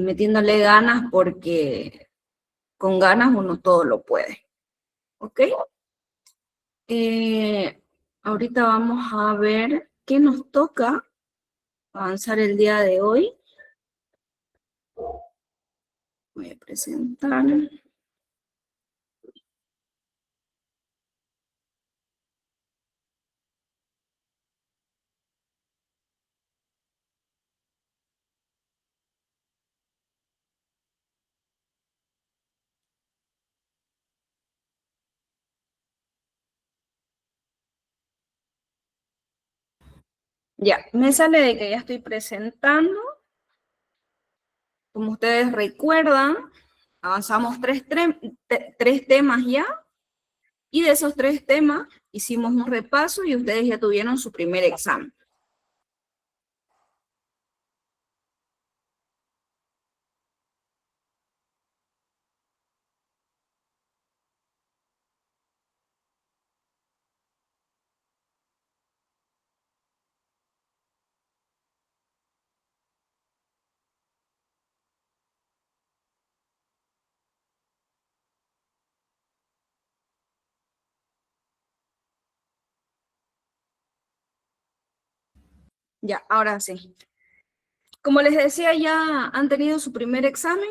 metiéndole ganas porque con ganas uno todo lo puede. ¿Ok? Ahorita vamos a ver qué nos toca avanzar el día de hoy. Voy a presentar. Ya, me sale de que ya estoy presentando. Como ustedes recuerdan, avanzamos tres temas ya, y de esos 3 temas hicimos un repaso y ustedes ya tuvieron su primer examen. Ya, ahora sí. Como les decía, ya han tenido su primer examen.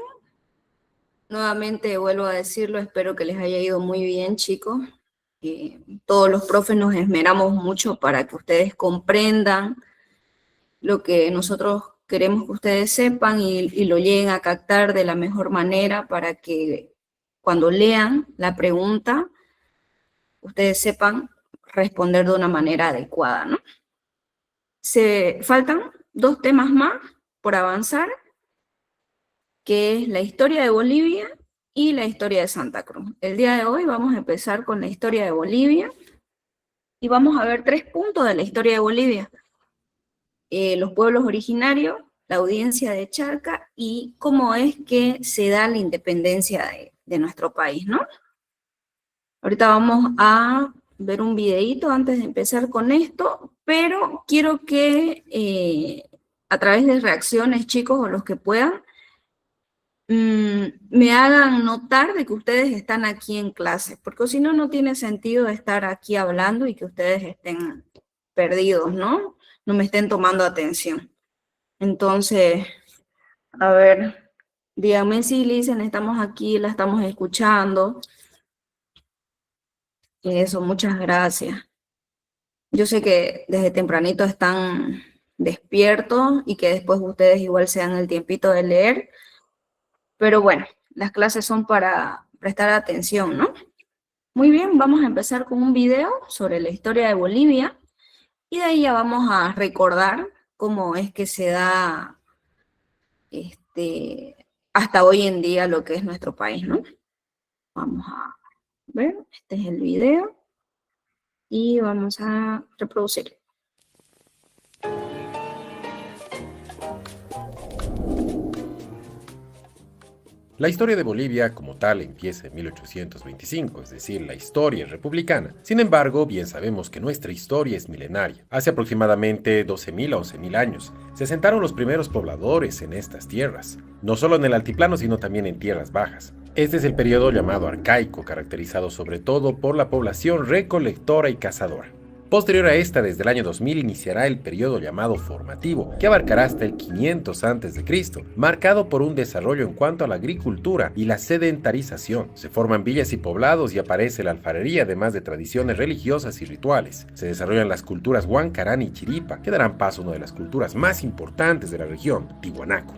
Nuevamente vuelvo a decirlo, espero que les haya ido muy bien, chicos. Todos los profes nos esmeramos mucho para que ustedes comprendan lo que nosotros queremos que ustedes sepan y lo lleguen a captar de la mejor manera para que cuando lean la pregunta, ustedes sepan responder de una manera adecuada, ¿no? Faltan 2 temas más por avanzar, que es la historia de Bolivia y la historia de Santa Cruz. El día de hoy vamos a empezar con la historia de Bolivia y vamos a ver 3 puntos de la historia de Bolivia. Los pueblos originarios, la audiencia de Charca y cómo es que se da la independencia de nuestro país, ¿no? Ahorita vamos a ver un videíto antes de empezar con esto, pero quiero que a través de reacciones, chicos, o los que puedan, me hagan notar de que ustedes están aquí en clase, porque si no, no tiene sentido estar aquí hablando y que ustedes estén perdidos, ¿no? No me estén tomando atención. Entonces, a ver, díganme si dicen, estamos aquí, la estamos escuchando. Eso, muchas gracias. Yo sé que desde tempranito están despiertos y que después ustedes igual se dan el tiempito de leer, pero bueno, las clases son para prestar atención, ¿no? Muy bien, vamos a empezar con un video sobre la historia de Bolivia y de ahí ya vamos a recordar cómo es que se da hasta hoy en día lo que es nuestro país, ¿no? Vamos a ver, este es el video y vamos a reproducirlo. La historia de Bolivia como tal empieza en 1825, es decir, la historia republicana. Sin embargo, bien sabemos que nuestra historia es milenaria. Hace aproximadamente 12.000 a 11.000 años, se asentaron los primeros pobladores en estas tierras, no solo en el altiplano, sino también en tierras bajas. Este es el periodo llamado arcaico, caracterizado sobre todo por la población recolectora y cazadora. Posterior a esta, desde el año 2000 iniciará el periodo llamado formativo, que abarcará hasta el 500 a.C., marcado por un desarrollo en cuanto a la agricultura y la sedentarización. Se forman villas y poblados y aparece la alfarería, además de tradiciones religiosas y rituales. Se desarrollan las culturas Huancarán y Chiripa, que darán paso a una de las culturas más importantes de la región, Tiwanaku.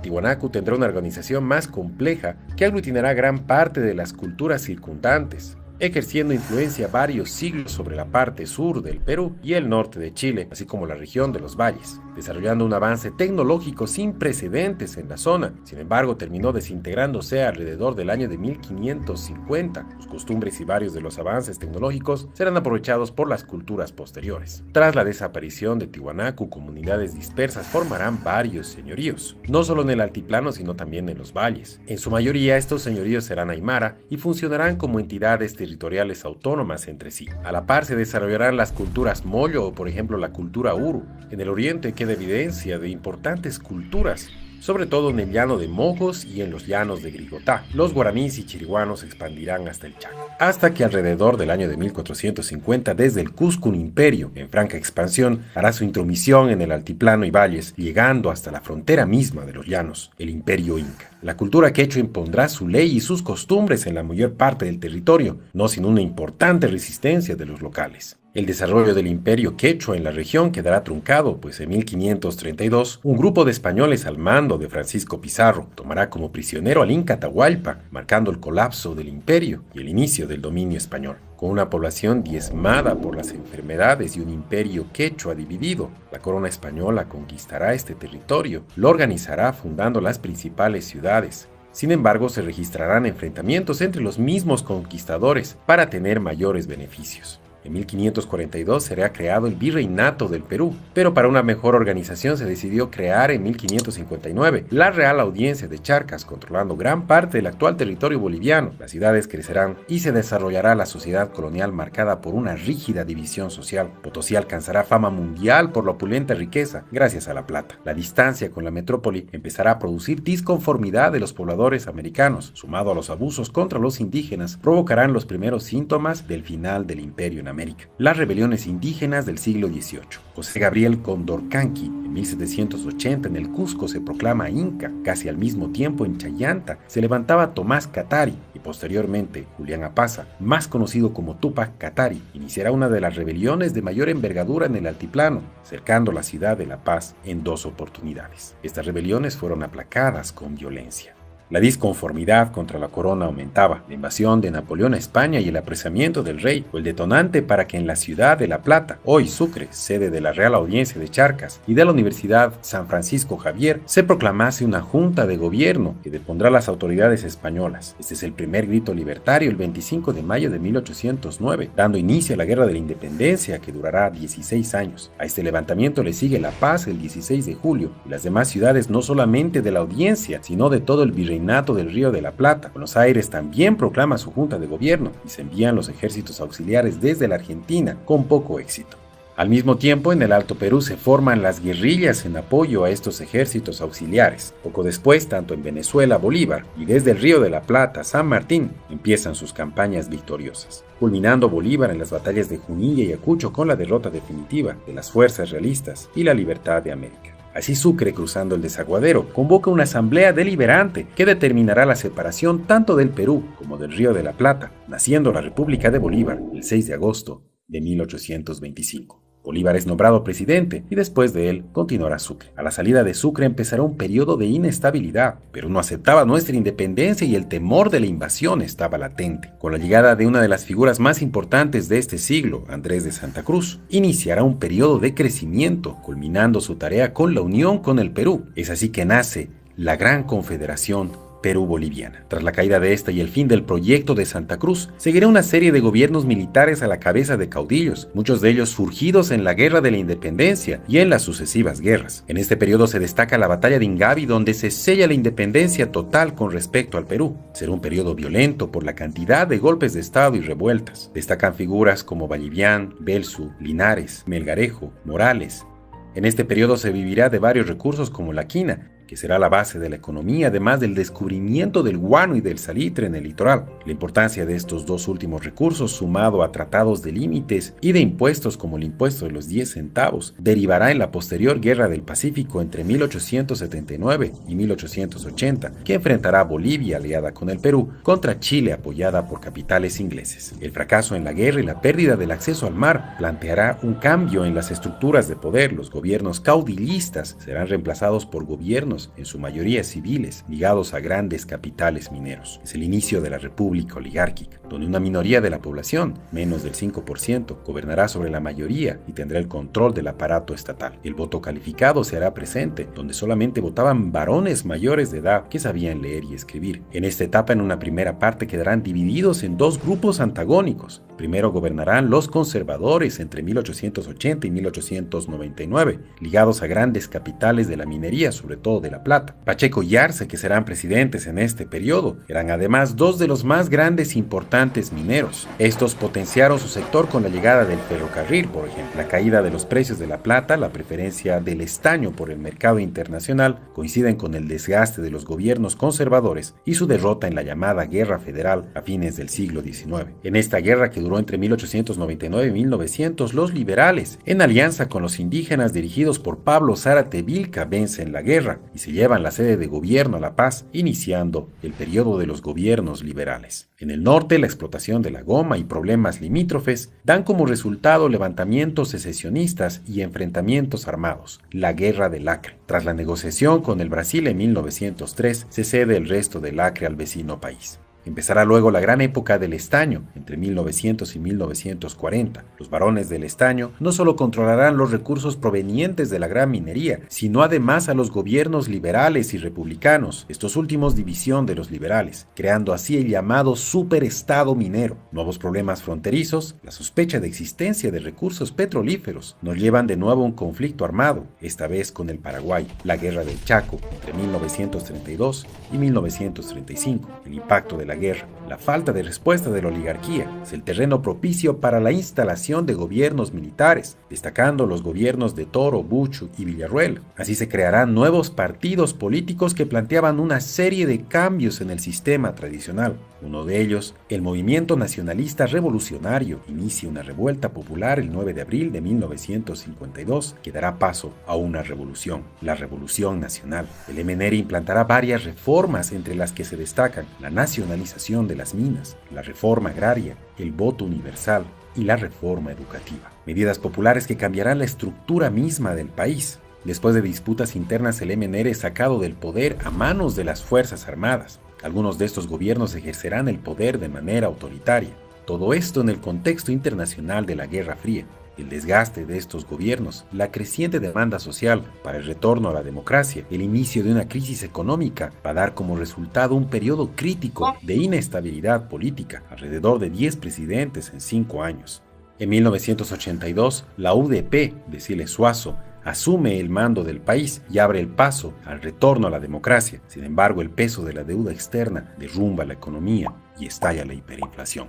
Tiwanaku tendrá una organización más compleja que aglutinará gran parte de las culturas circundantes, ejerciendo influencia varios siglos sobre la parte sur del Perú y el norte de Chile, así como la región de los valles, desarrollando un avance tecnológico sin precedentes en la zona. Sin embargo, terminó desintegrándose alrededor del año de 1550. Sus costumbres y varios de los avances tecnológicos serán aprovechados por las culturas posteriores. Tras la desaparición de Tiwanaku, comunidades dispersas formarán varios señoríos, no solo en el altiplano, sino también en los valles. En su mayoría, estos señoríos serán aymara y funcionarán como entidades territoriales autónomas entre sí. A la par se desarrollarán las culturas Moyo o por ejemplo la cultura Uru. En el oriente queda evidencia de importantes culturas sobre todo en el llano de Mojos y en los llanos de Grigotá. Los guaraníes y chiriguanos se expandirán hasta el Chaco, hasta que alrededor del año de 1450, desde el Cusco, un imperio en franca expansión hará su intromisión en el altiplano y valles, llegando hasta la frontera misma de los llanos, el imperio inca. La cultura quechua impondrá su ley y sus costumbres en la mayor parte del territorio, no sin una importante resistencia de los locales. El desarrollo del imperio quechua en la región quedará truncado, pues en 1532 un grupo de españoles al mando de Francisco Pizarro tomará como prisionero al inca Atahualpa, marcando el colapso del imperio y el inicio del dominio español. Con una población diezmada por las enfermedades y un imperio quechua dividido, la corona española conquistará este territorio, lo organizará fundando las principales ciudades. Sin embargo, se registrarán enfrentamientos entre los mismos conquistadores para tener mayores beneficios. En 1542 será creado el Virreinato del Perú, pero para una mejor organización se decidió crear en 1559 la Real Audiencia de Charcas, controlando gran parte del actual territorio boliviano. Las ciudades crecerán y se desarrollará la sociedad colonial marcada por una rígida división social. Potosí alcanzará fama mundial por la opulenta riqueza gracias a la plata. La distancia con la metrópoli empezará a producir disconformidad de los pobladores americanos, sumado a los abusos contra los indígenas, provocarán los primeros síntomas del final del imperio en América. Las rebeliones indígenas del siglo XVIII. José Gabriel Condorcanqui, en 1780 en el Cusco se proclama inca. Casi al mismo tiempo en Chayanta se levantaba Tomás Katari y posteriormente Julián Apaza, más conocido como Túpac Katari, iniciará una de las rebeliones de mayor envergadura en el altiplano, cercando la ciudad de La Paz en 2 oportunidades. Estas rebeliones fueron aplacadas con violencia. La disconformidad contra la corona aumentaba. La invasión de Napoleón a España y el apresamiento del rey fue el detonante para que en la ciudad de La Plata, hoy Sucre, sede de la Real Audiencia de Charcas y de la Universidad San Francisco Javier, se proclamase una junta de gobierno que depondrá a las autoridades españolas. Este es el primer grito libertario el 25 de mayo de 1809, dando inicio a la Guerra de la Independencia que durará 16 años. A este levantamiento le sigue La Paz el 16 de julio y las demás ciudades no solamente de la audiencia, sino de todo el virreinato del Río de la Plata. Buenos Aires también proclama su junta de gobierno y se envían los ejércitos auxiliares desde la Argentina con poco éxito. Al mismo tiempo, en el Alto Perú se forman las guerrillas en apoyo a estos ejércitos auxiliares. Poco después, tanto en Venezuela, Bolívar, y desde el Río de la Plata, San Martín, empiezan sus campañas victoriosas, culminando Bolívar en las batallas de Junín y Ayacucho con la derrota definitiva de las fuerzas realistas y la libertad de América. Así Sucre, cruzando el Desaguadero, convoca una asamblea deliberante que determinará la separación tanto del Perú como del Río de la Plata, naciendo la República de Bolívar el 6 de agosto de 1825. Bolívar es nombrado presidente y después de él continuará Sucre. A la salida de Sucre empezará un periodo de inestabilidad. Perú no aceptaba nuestra independencia y el temor de la invasión estaba latente. Con la llegada de una de las figuras más importantes de este siglo, Andrés de Santa Cruz, iniciará un periodo de crecimiento, culminando su tarea con la unión con el Perú. Es así que nace la Gran Confederación Perú-Boliviana. Tras la caída de esta y el fin del proyecto de Santa Cruz, seguirá una serie de gobiernos militares a la cabeza de caudillos, muchos de ellos surgidos en la Guerra de la Independencia y en las sucesivas guerras. En este periodo se destaca la batalla de Ingavi, donde se sella la independencia total con respecto al Perú. Será un periodo violento por la cantidad de golpes de Estado y revueltas. Destacan figuras como Vallivian, Belzu, Linares, Melgarejo, Morales. En este periodo se vivirá de varios recursos como la quina, que será la base de la economía, además del descubrimiento del guano y del salitre en el litoral. La importancia de estos dos últimos recursos, sumado a tratados de límites y de impuestos como el impuesto de los 10 centavos, derivará en la posterior Guerra del Pacífico entre 1879 y 1880, que enfrentará a Bolivia, aliada con el Perú, contra Chile, apoyada por capitales ingleses. El fracaso en la guerra y la pérdida del acceso al mar planteará un cambio en las estructuras de poder. Los gobiernos caudillistas serán reemplazados por gobiernos en su mayoría civiles, ligados a grandes capitales mineros. Es el inicio de la República Oligárquica, donde una minoría de la población, menos del 5%, gobernará sobre la mayoría y tendrá el control del aparato estatal. El voto calificado se hará presente, donde solamente votaban varones mayores de edad que sabían leer y escribir. En esta etapa, en una primera parte, quedarán divididos en dos grupos antagónicos. Primero gobernarán los conservadores entre 1880 y 1899, ligados a grandes capitales de la minería, sobre todo de la Plata. Pacheco y Arce, que serán presidentes en este periodo, eran además dos de los más grandes e importantes mineros. Estos potenciaron su sector con la llegada del ferrocarril, por ejemplo. La caída de los precios de la plata, la preferencia del estaño por el mercado internacional, coinciden con el desgaste de los gobiernos conservadores y su derrota en la llamada Guerra Federal a fines del siglo XIX. En esta guerra, que duró entre 1899 y 1900, los liberales, en alianza con los indígenas dirigidos por Pablo Zárate Vilca, vencen la guerra y se llevan la sede de gobierno a La Paz, iniciando el periodo de los gobiernos liberales. En el norte, la explotación de la goma y problemas limítrofes dan como resultado levantamientos secesionistas y enfrentamientos armados, la Guerra del Acre. Tras la negociación con el Brasil en 1903, se cede el resto del Acre al vecino país. Empezará luego la gran época del estaño, entre 1900 y 1940. Los varones del estaño no solo controlarán los recursos provenientes de la gran minería, sino además a los gobiernos liberales y republicanos, estos últimos división de los liberales, creando así el llamado superestado minero. Nuevos problemas fronterizos, la sospecha de existencia de recursos petrolíferos, nos llevan de nuevo a un conflicto armado, esta vez con el Paraguay, la Guerra del Chaco, entre 1932 y 1935, el impacto de la guerra, la falta de respuesta de la oligarquía, es el terreno propicio para la instalación de gobiernos militares, destacando los gobiernos de Toro, Buchu y Villarruel. Así se crearán nuevos partidos políticos que planteaban una serie de cambios en el sistema tradicional. Uno de ellos, el Movimiento Nacionalista Revolucionario, inicia una revuelta popular el 9 de abril de 1952 que dará paso a una revolución, la Revolución Nacional. El MNR implantará varias reformas, entre las que se destacan la nacionalización de las minas, la reforma agraria, el voto universal y la reforma educativa. Medidas populares que cambiarán la estructura misma del país. Después de disputas internas, el MNR es sacado del poder a manos de las Fuerzas Armadas. Algunos de estos gobiernos ejercerán el poder de manera autoritaria. Todo esto en el contexto internacional de la Guerra Fría. El desgaste de estos gobiernos, la creciente demanda social para el retorno a la democracia, el inicio de una crisis económica, va a dar como resultado un periodo crítico de inestabilidad política, alrededor de 10 presidentes en 5 años. En 1982, la UDP de Siles Suazo asume el mando del país y abre el paso al retorno a la democracia. Sin embargo, el peso de la deuda externa derrumba la economía y estalla la hiperinflación.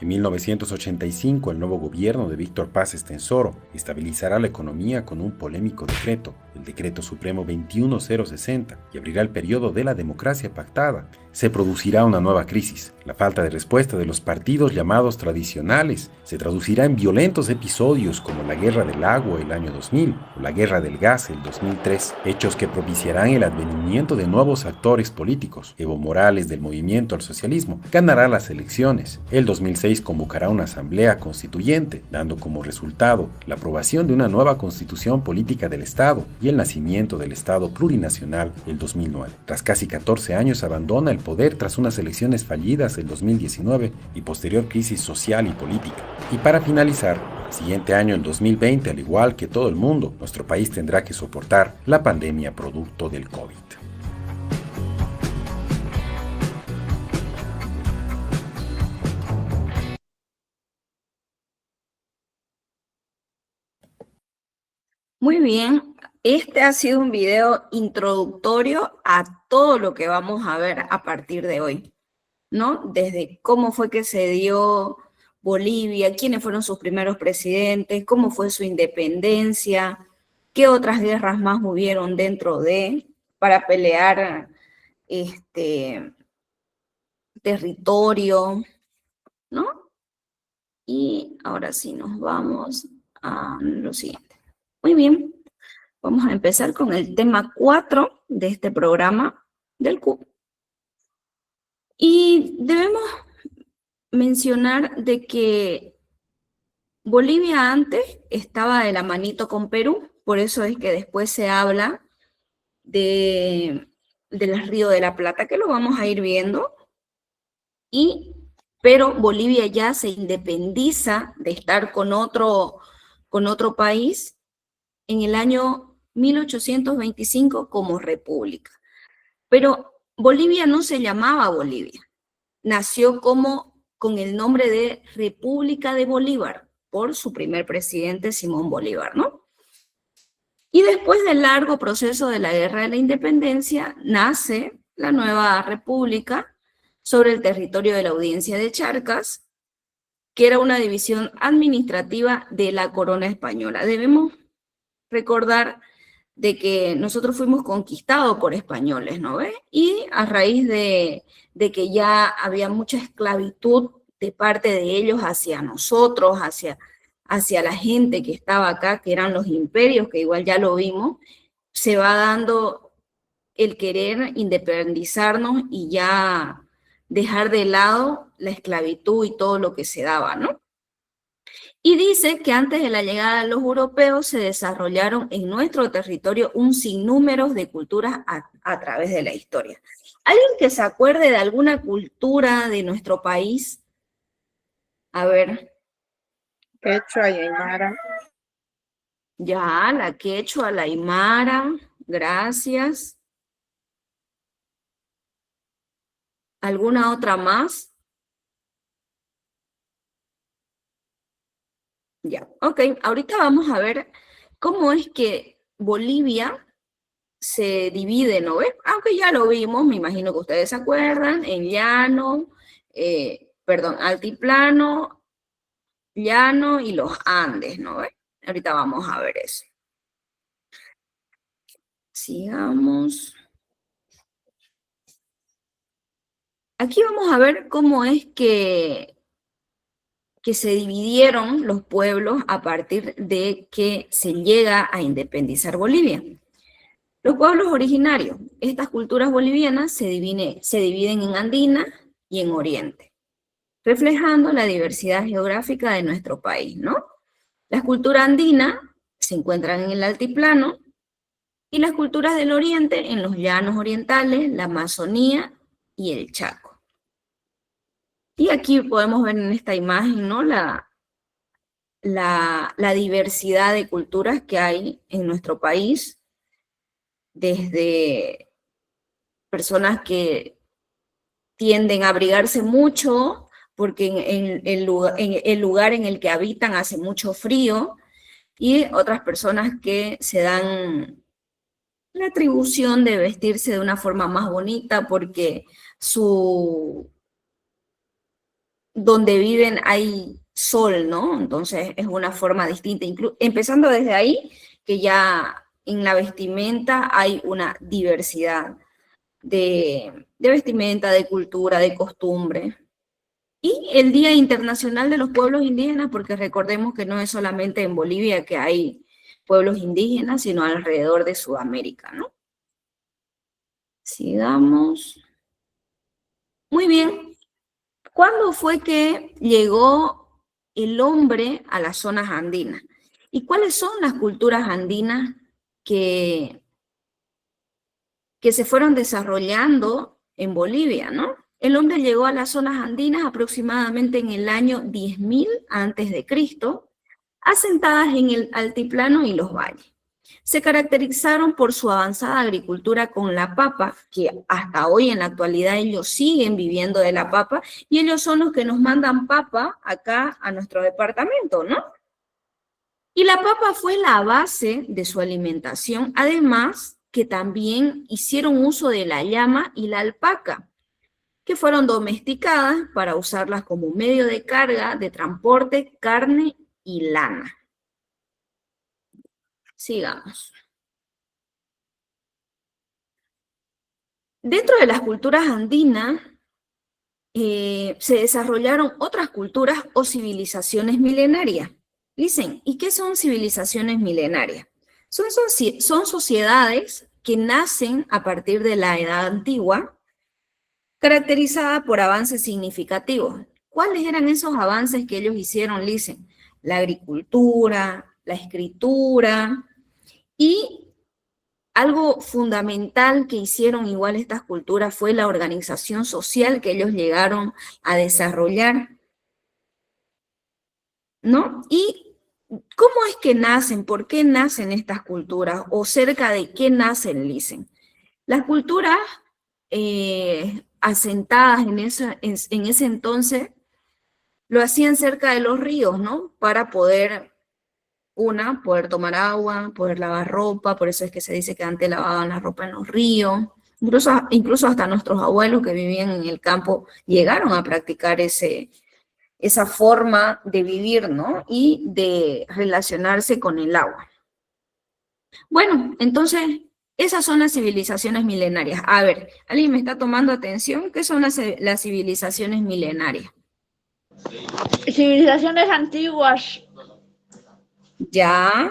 En 1985, el nuevo gobierno de Víctor Paz Estenssoro estabilizará la economía con un polémico decreto, el Decreto Supremo 21060, y abrirá el periodo de la democracia pactada. Se producirá una nueva crisis. La falta de respuesta de los partidos llamados tradicionales se traducirá en violentos episodios como la Guerra del Agua el año 2000 o la Guerra del Gas el 2003, hechos que propiciarán el advenimiento de nuevos actores políticos. Evo Morales, del Movimiento al Socialismo, ganará las elecciones. El 2006 convocará una asamblea constituyente, dando como resultado la aprobación de una nueva constitución política del Estado y el nacimiento del Estado plurinacional el 2009. Tras casi 14 años abandona el poder tras unas elecciones fallidas el 2019 y posterior crisis social y política. Y para finalizar, el siguiente año, el 2020, al igual que todo el mundo, nuestro país tendrá que soportar la pandemia producto del COVID. Muy bien, este ha sido un video introductorio a todo lo que vamos a ver a partir de hoy, ¿no? Desde cómo fue que se dio Bolivia, quiénes fueron sus primeros presidentes, cómo fue su independencia, qué otras guerras más hubieron dentro para pelear territorio, ¿no? Y ahora sí nos vamos a lo siguiente. Muy bien, vamos a empezar con el tema 4 de este programa del CUP. Y debemos mencionar de que Bolivia antes estaba de la manito con Perú, por eso es que después se habla del Río de la Plata, que lo vamos a ir viendo, pero Bolivia ya se independiza de estar con otro país en el año 1825 como república. Pero Bolivia no se llamaba Bolivia, nació con el nombre de República de Bolívar, por su primer presidente, Simón Bolívar, ¿no? Y después del largo proceso de la Guerra de la Independencia, nace la nueva república sobre el territorio de la Audiencia de Charcas, que era una división administrativa de la corona española. Debemos recordar de que nosotros fuimos conquistados por españoles, ¿no ve? Y a raíz de que ya había mucha esclavitud de parte de ellos hacia nosotros, hacia la gente que estaba acá, que eran los imperios, que igual ya lo vimos, se va dando el querer independizarnos y ya dejar de lado la esclavitud y todo lo que se daba, ¿no? Y dice que antes de la llegada de los europeos se desarrollaron en nuestro territorio un sinnúmero de culturas a través de la historia. ¿Alguien que se acuerde de alguna cultura de nuestro país? A ver. Quechua y Aymara. Ya, la quechua, la aymara, gracias. ¿Alguna otra más? Ya, ok. Ahorita vamos a ver cómo es que Bolivia se divide, ¿no ves? Aunque ya lo vimos, me imagino que ustedes se acuerdan, en llano, altiplano, llano y los Andes, ¿no ves? Ahorita vamos a ver eso. Sigamos. Aquí vamos a ver cómo es que se dividieron los pueblos a partir de que se llega a independizar Bolivia. Los pueblos originarios, estas culturas bolivianas se dividen en andina y en oriente, reflejando la diversidad geográfica de nuestro país, ¿no? Las culturas andinas se encuentran en el altiplano y las culturas del oriente en los llanos orientales, la Amazonía y el Chaco. Y aquí podemos ver en esta imagen, ¿no? La diversidad de culturas que hay en nuestro país, desde personas que tienden a abrigarse mucho, porque en el lugar en el que habitan hace mucho frío, y otras personas que se dan la atribución de vestirse de una forma más bonita porque donde viven hay sol, ¿no? Entonces es una forma distinta, empezando desde ahí, que ya en la vestimenta hay una diversidad de vestimenta, de cultura, de costumbre. Y el Día Internacional de los Pueblos Indígenas, porque recordemos que no es solamente en Bolivia que hay pueblos indígenas, sino alrededor de Sudamérica, ¿no? Sigamos. Muy bien. ¿Cuándo fue que llegó el hombre a las zonas andinas? ¿Y cuáles son las culturas andinas que se fueron desarrollando en Bolivia, ¿no? El hombre llegó a las zonas andinas aproximadamente en el año 10.000 a.C., asentadas en el altiplano y los valles. Se caracterizaron por su avanzada agricultura con la papa, que hasta hoy en la actualidad ellos siguen viviendo de la papa, y ellos son los que nos mandan papa acá a nuestro departamento, ¿no? Y la papa fue la base de su alimentación, además que también hicieron uso de la llama y la alpaca, que fueron domesticadas para usarlas como medio de carga, de transporte, carne y lana. Sigamos. Dentro de las culturas andinas se desarrollaron otras culturas o civilizaciones milenarias. Dicen, ¿y qué son civilizaciones milenarias? Son sociedades que nacen a partir de la edad antigua, caracterizada por avances significativos. ¿Cuáles eran esos avances que ellos hicieron, dicen? La agricultura, la escritura, y algo fundamental que hicieron igual estas culturas fue la organización social que ellos llegaron a desarrollar, ¿no? ¿Y cómo es que nacen? ¿Por qué nacen estas culturas? ¿O cerca de qué nacen, dicen? Las culturas asentadas en ese entonces lo hacían cerca de los ríos, ¿no? Para poder Una, poder tomar agua, poder lavar ropa, por eso es que se dice que antes lavaban la ropa en los ríos. Incluso hasta nuestros abuelos que vivían en el campo llegaron a practicar esa forma de vivir, ¿no? Y de relacionarse con el agua. Bueno, entonces, esas son las civilizaciones milenarias. A ver, ¿alguien me está tomando atención? ¿Qué son las civilizaciones milenarias? Civilizaciones antiguas. Ya.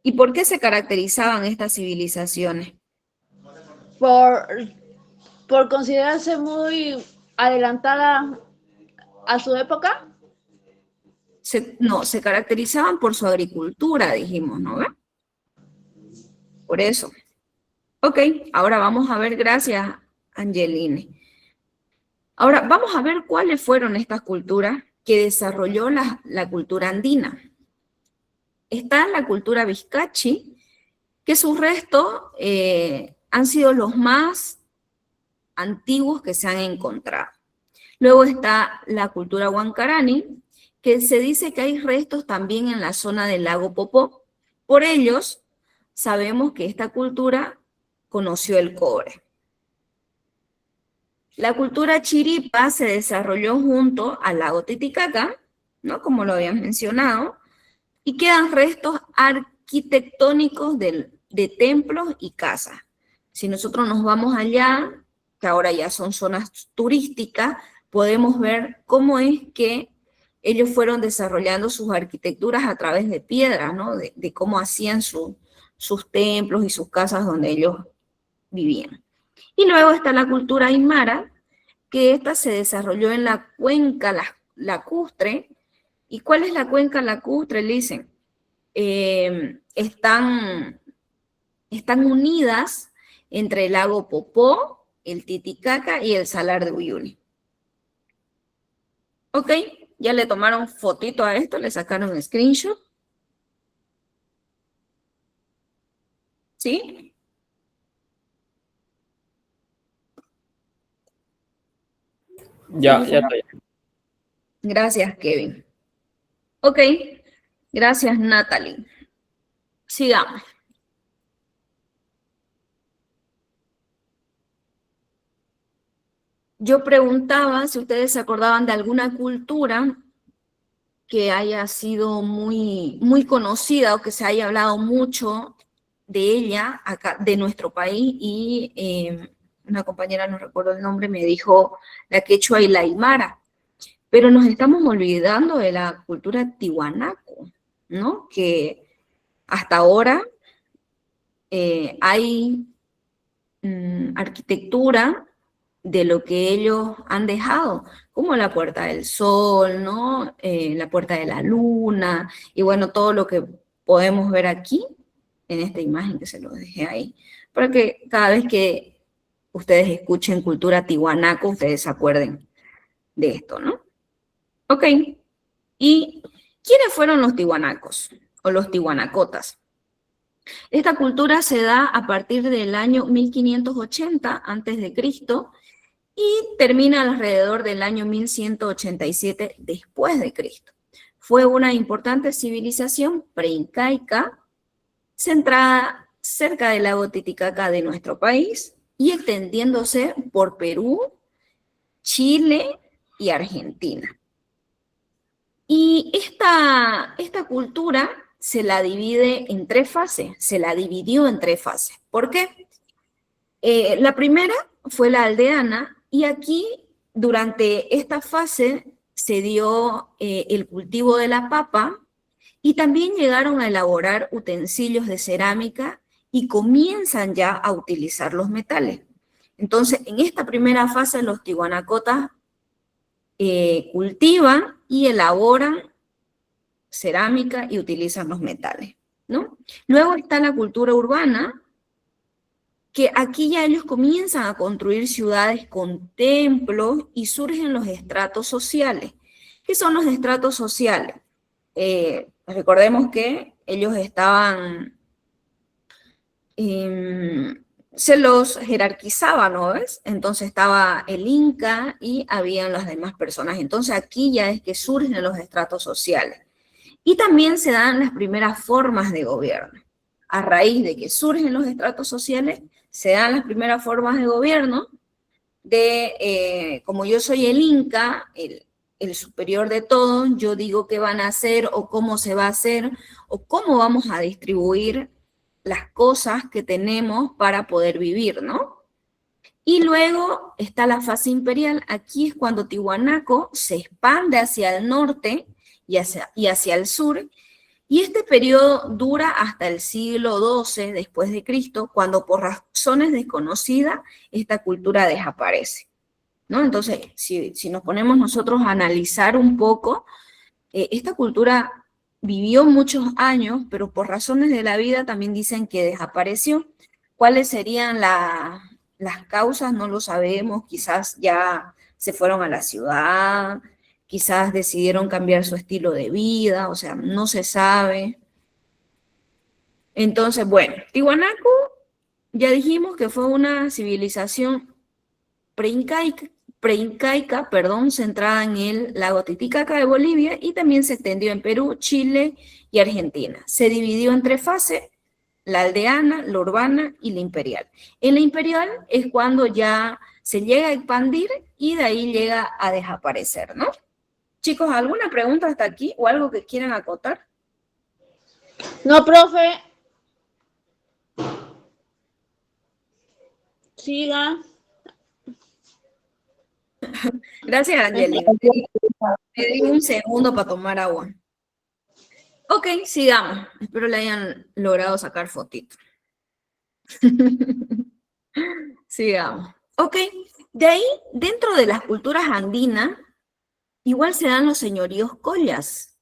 ¿Y por qué se caracterizaban estas civilizaciones? Por considerarse muy adelantada a su época. No, se caracterizaban por su agricultura, dijimos, ¿no? ¿Ve? Por eso. Ok, ahora vamos a ver, gracias, Angeline. Ahora vamos a ver cuáles fueron estas culturas que desarrolló la cultura andina. Está la cultura Vizcachi, que sus restos han sido los más antiguos que se han encontrado. Luego está la cultura Huancarani, que se dice que hay restos también en la zona del lago Popó. Por ellos, sabemos que esta cultura conoció el cobre. La cultura Chiripa se desarrolló junto al lago Titicaca, ¿no? Como lo habían mencionado, y quedan restos arquitectónicos de templos y casas. Si nosotros nos vamos allá, que ahora ya son zonas turísticas, podemos ver cómo es que ellos fueron desarrollando sus arquitecturas a través de piedras, ¿no? De cómo hacían sus templos y sus casas donde ellos vivían. Y luego está la cultura aymara, que esta se desarrolló en la cuenca lacustre. ¿Y cuál es la cuenca lacustre? Le dicen, están unidas entre el lago Popó, el Titicaca y el Salar de Uyuni. Ok, ya le tomaron fotito a esto, le sacaron screenshot. ¿Sí? Ya estoy. Gracias, Kevin. Ok, gracias, Natalie. Sigamos. Yo preguntaba si ustedes se acordaban de alguna cultura que haya sido muy, muy conocida o que se haya hablado mucho de ella acá, de nuestro país, y una compañera, no recuerdo el nombre, me dijo la quechua y la aymara. Pero nos estamos olvidando de la cultura tiwanaku, ¿no? Que hasta ahora hay arquitectura de lo que ellos han dejado, como la Puerta del Sol, ¿no? La Puerta de la Luna, y bueno, todo lo que podemos ver aquí, en esta imagen que se lo dejé ahí, para que cada vez que ustedes escuchen cultura tiwanaku, ustedes se acuerden de esto, ¿no? Ok, ¿y quiénes fueron los tiwanacos o los tiwanacotas? Esta cultura se da a partir del año 1580 a.C. y termina alrededor del año 1187 después de Cristo. Fue una importante civilización preincaica centrada cerca del lago Titicaca de nuestro país y extendiéndose por Perú, Chile y Argentina. Y esta cultura se la divide en tres fases, se la dividió en tres fases. ¿Por qué? La primera fue la aldeana, y aquí durante esta fase se dio el cultivo de la papa, y también llegaron a elaborar utensilios de cerámica y comienzan ya a utilizar los metales. Entonces, en esta primera fase los tiwanacotas cultivan y elaboran cerámica y utilizan los metales, ¿no? Luego está la cultura urbana, que aquí ya ellos comienzan a construir ciudades con templos y surgen los estratos sociales. ¿Qué son los estratos sociales? Recordemos que ellos estaban, se los jerarquizaban, ¿no ves? Entonces estaba el Inca y habían las demás personas. Entonces aquí ya es que surgen los estratos sociales. Y también se dan las primeras formas de gobierno. A raíz de que surgen los estratos sociales, se dan las primeras formas de gobierno como yo soy el Inca, el superior de todos, yo digo qué van a hacer o cómo se va a hacer o cómo vamos a distribuir las cosas que tenemos para poder vivir, ¿no? Y luego está la fase imperial. Aquí es cuando Tiwanaku se expande hacia el norte y hacia el sur. Y este periodo dura hasta el siglo XII después de Cristo, cuando por razones desconocidas esta cultura desaparece, ¿no? Entonces, si nos ponemos nosotros a analizar un poco, esta cultura vivió muchos años, pero por razones de la vida también dicen que desapareció. ¿Cuáles serían las causas? No lo sabemos, quizás ya se fueron a la ciudad, quizás decidieron cambiar su estilo de vida, o sea, no se sabe. Entonces, bueno, Tiwanaku, ya dijimos que fue una civilización preincaica, centrada en el lago Titicaca de Bolivia y también se extendió en Perú, Chile y Argentina. Se dividió en 3 fases: la aldeana, la urbana y la imperial. En la imperial es cuando ya se llega a expandir y de ahí llega a desaparecer, ¿no? Chicos, ¿alguna pregunta hasta aquí o algo que quieran acotar? No, profe. Siga. Gracias, Angeli. Me di un segundo para tomar agua. Ok, sigamos. Espero le hayan logrado sacar fotito. Sigamos. Ok, de ahí, dentro de las culturas andinas, igual se dan los señoríos collas.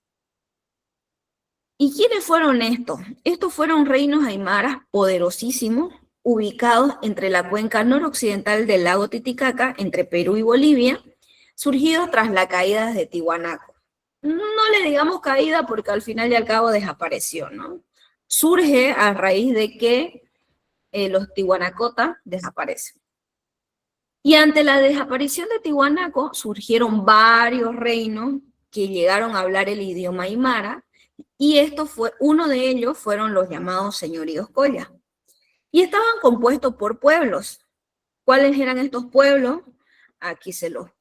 ¿Y quiénes fueron estos? Estos fueron reinos aymaras poderosísimos, ubicados entre la cuenca noroccidental del lago Titicaca, entre Perú y Bolivia, surgidos tras la caída de Tiwanaku. No le digamos caída porque al final y al cabo desapareció, ¿no? Surge a raíz de que los tiwanacotas desaparecen. Y ante la desaparición de Tiwanaku surgieron varios reinos que llegaron a hablar el idioma aymara, y uno de ellos fueron los llamados señoríos collas. Y estaban compuestos por pueblos. ¿Cuáles eran estos pueblos? Aquí se los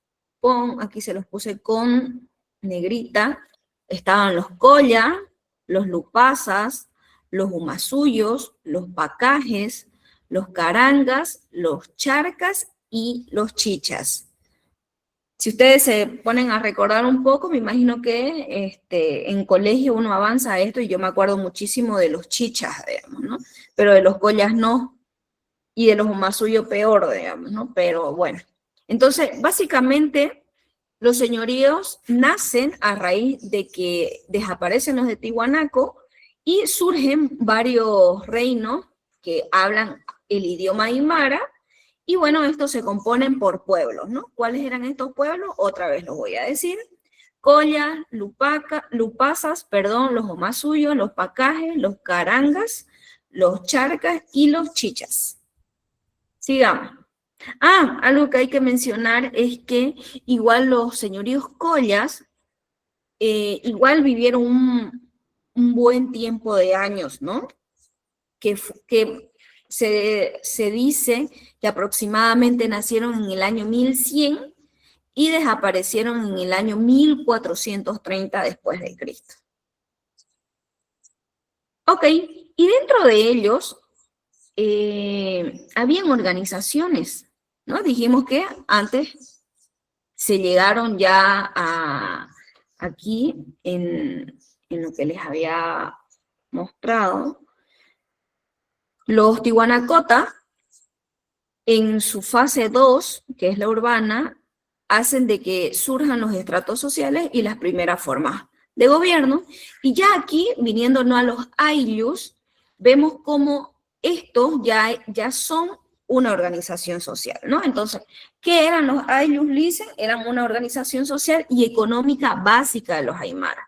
puse con negrita. Estaban los collas, los lupasas, los humasuyos, los pacajes, los carangas, los charcas y los chichas. Si ustedes se ponen a recordar un poco, me imagino que en colegio uno avanza a esto y yo me acuerdo muchísimo de los chichas, digamos, ¿no? Pero de los collas no, y de los humasuyos peor, digamos, ¿no? Pero bueno, entonces básicamente los señoríos nacen a raíz de que desaparecen los de Tiwanaku y surgen varios reinos que hablan el idioma aymara. Y bueno, estos se componen por pueblos, ¿no? ¿Cuáles eran estos pueblos? Otra vez los voy a decir. Collas, lupasas, los humasuyos, los pacajes, los carangas, los charcas y los chichas. Sigamos. Algo que hay que mencionar es que igual los señoríos collas igual vivieron un buen tiempo de años, ¿no? Que se dice que aproximadamente nacieron en el año 1100 y desaparecieron en el año 1430 después de Cristo. Ok, y dentro de ellos habían organizaciones, ¿no? Dijimos que antes se llegaron ya aquí en lo que les había mostrado. Los tiwanacotas, en su fase 2, que es la urbana, hacen de que surjan los estratos sociales y las primeras formas de gobierno. Y ya aquí, viniéndonos a los ayllus, vemos cómo estos ya son una organización social, ¿no? Entonces, ¿qué eran los ayllus Lisen? Eran una organización social y económica básica de los aymaras.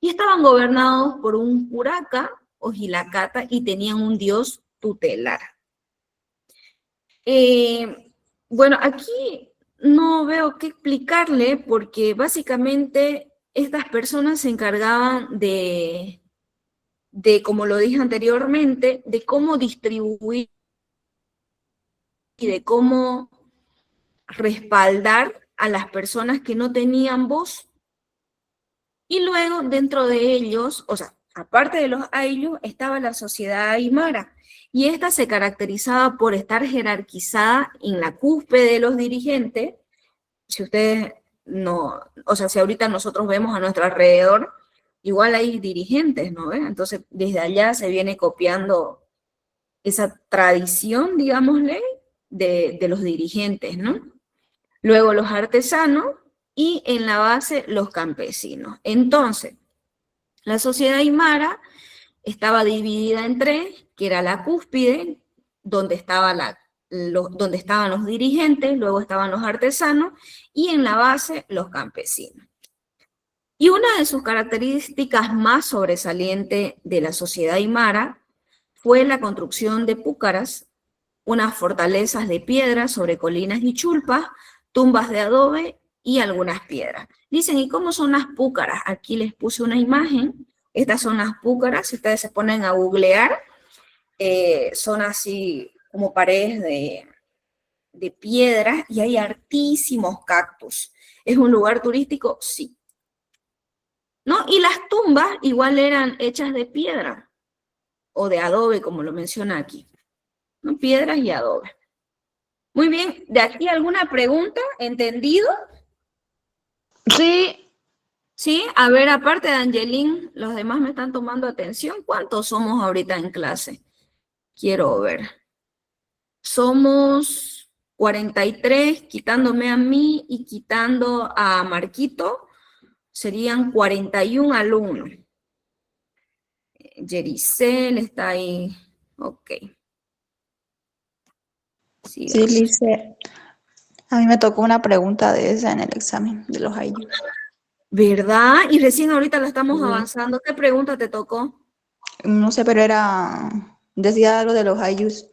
Y estaban gobernados por un curaca o gilacata y tenían un dios tutelar. Bueno, aquí no veo qué explicarle porque básicamente estas personas se encargaban de, como lo dije anteriormente, de cómo distribuir y de cómo respaldar a las personas que no tenían voz. Y luego, dentro de ellos, o sea, aparte de los Ayllu, estaba la sociedad Aymara, y esta se caracterizaba por estar jerarquizada en la cúspide de los dirigentes. Si ustedes no, o sea, si ahorita nosotros vemos a nuestro alrededor, igual hay dirigentes, ¿no? Entonces, desde allá se viene copiando esa tradición, digámosle, de los dirigentes, ¿no? Luego los artesanos y en la base los campesinos. Entonces, la sociedad aymara estaba dividida en tres, que era la cúspide, donde estaban los dirigentes, luego estaban los artesanos, y en la base los campesinos. Y una de sus características más sobresalientes de la sociedad aymara fue la construcción de púcaras, unas fortalezas de piedra sobre colinas y chulpas, tumbas de adobe y algunas piedras. Dicen, ¿y cómo son las púcaras? Aquí les puse una imagen. Estas son las púcaras, si ustedes se ponen a googlear, son así como paredes de piedra y hay hartísimos cactus. ¿Es un lugar turístico? Sí. ¿No? Y las tumbas igual eran hechas de piedra o de adobe, como lo menciona aquí, ¿no? Piedras y adobe. Muy bien, ¿de aquí alguna pregunta? ¿Entendido? Sí. Sí, a ver, aparte de Angelín, los demás me están tomando atención. ¿Cuántos somos ahorita en clase? Quiero ver. Somos 43, quitándome a mí y quitando a Marquito, serían 41 alumnos. Yericel está ahí. Ok. Sí, Sigamos. Lice, a mí me tocó una pregunta de esa en el examen de los Ayllu. ¿Verdad? Y recién ahorita la estamos Sí. avanzando. ¿Qué pregunta te tocó? No sé, pero decía algo de los Aylus.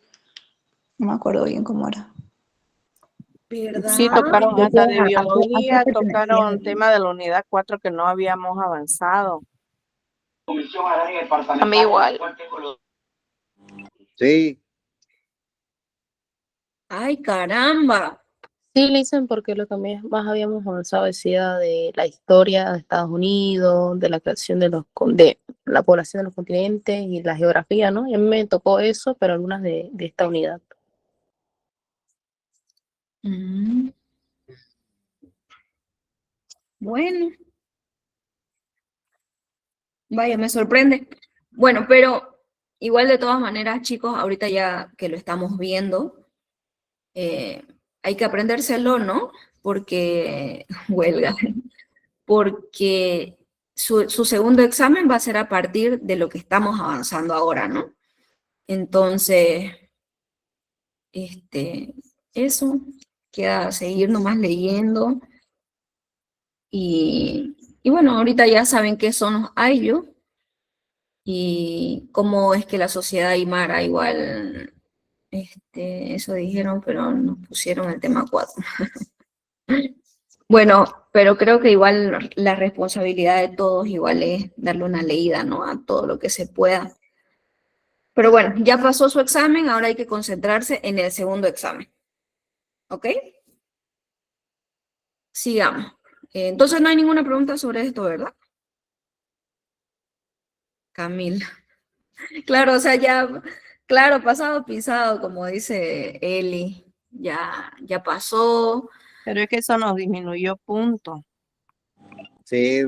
No me acuerdo bien cómo era. ¿Verdad? Sí, tocaron Yo hasta creo de a qué biología, pertenecía. tocaron tema de la unidad 4 que no habíamos avanzado. A mí igual. Sí, Ay, caramba. Sí, le dicen porque lo que más habíamos avanzado decía de la historia de Estados Unidos, de la creación de la población de los continentes y la geografía, ¿no? Y a mí me tocó eso, pero algunas de esta unidad. Mm. Bueno. Vaya, me sorprende. Bueno, pero igual de todas maneras, chicos, ahorita ya que lo estamos viendo, hay que aprendérselo, ¿no? Porque, huelga, porque su segundo examen va a ser a partir de lo que estamos avanzando ahora, ¿no? Entonces, eso, queda seguir nomás leyendo. Y bueno, ahorita ya saben qué son los Ayllu y cómo es que la sociedad aymara igual, eso dijeron, pero nos pusieron el tema 4. Bueno, pero creo que igual la responsabilidad de todos igual es darle una leída, ¿no? A todo lo que se pueda. Pero bueno, ya pasó su examen, ahora hay que concentrarse en el segundo examen. ¿Ok? Sigamos. Entonces no hay ninguna pregunta sobre esto, ¿verdad? Camila. Claro, o sea, ya, claro, pasado pisado, como dice Eli, ya pasó. Pero es que eso nos disminuyó puntos. sí,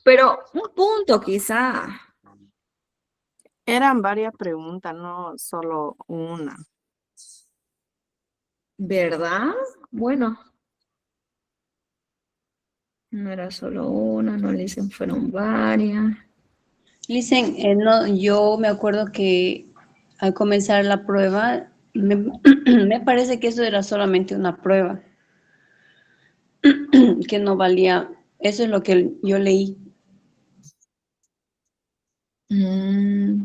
Pero un punto quizá. Eran varias preguntas, no solo una. ¿Verdad? Bueno. No era solo una, no le dicen, fueron varias. Listen, no, yo me acuerdo que al comenzar la prueba, me parece que eso era solamente una prueba, que no valía, eso es lo que yo leí.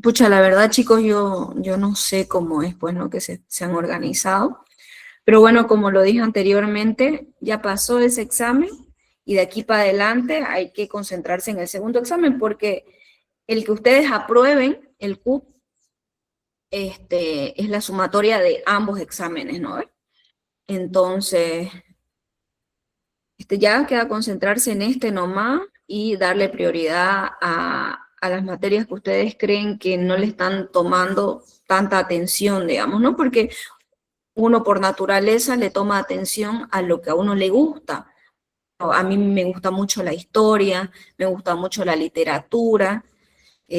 Pucha, la verdad, chicos, yo no sé cómo es, pues, ¿no? Que se han organizado. Pero bueno, como lo dije anteriormente, ya pasó ese examen Y de aquí para adelante hay que concentrarse en el segundo examen, porque el que ustedes aprueben, el CUP, es la sumatoria de ambos exámenes, ¿no? Entonces, ya queda concentrarse en este nomás y darle prioridad a las materias que ustedes creen que no le están tomando tanta atención, digamos, ¿no? Porque uno por naturaleza le toma atención a lo que a uno le gusta. A mí me gusta mucho la historia, me gusta mucho la literatura.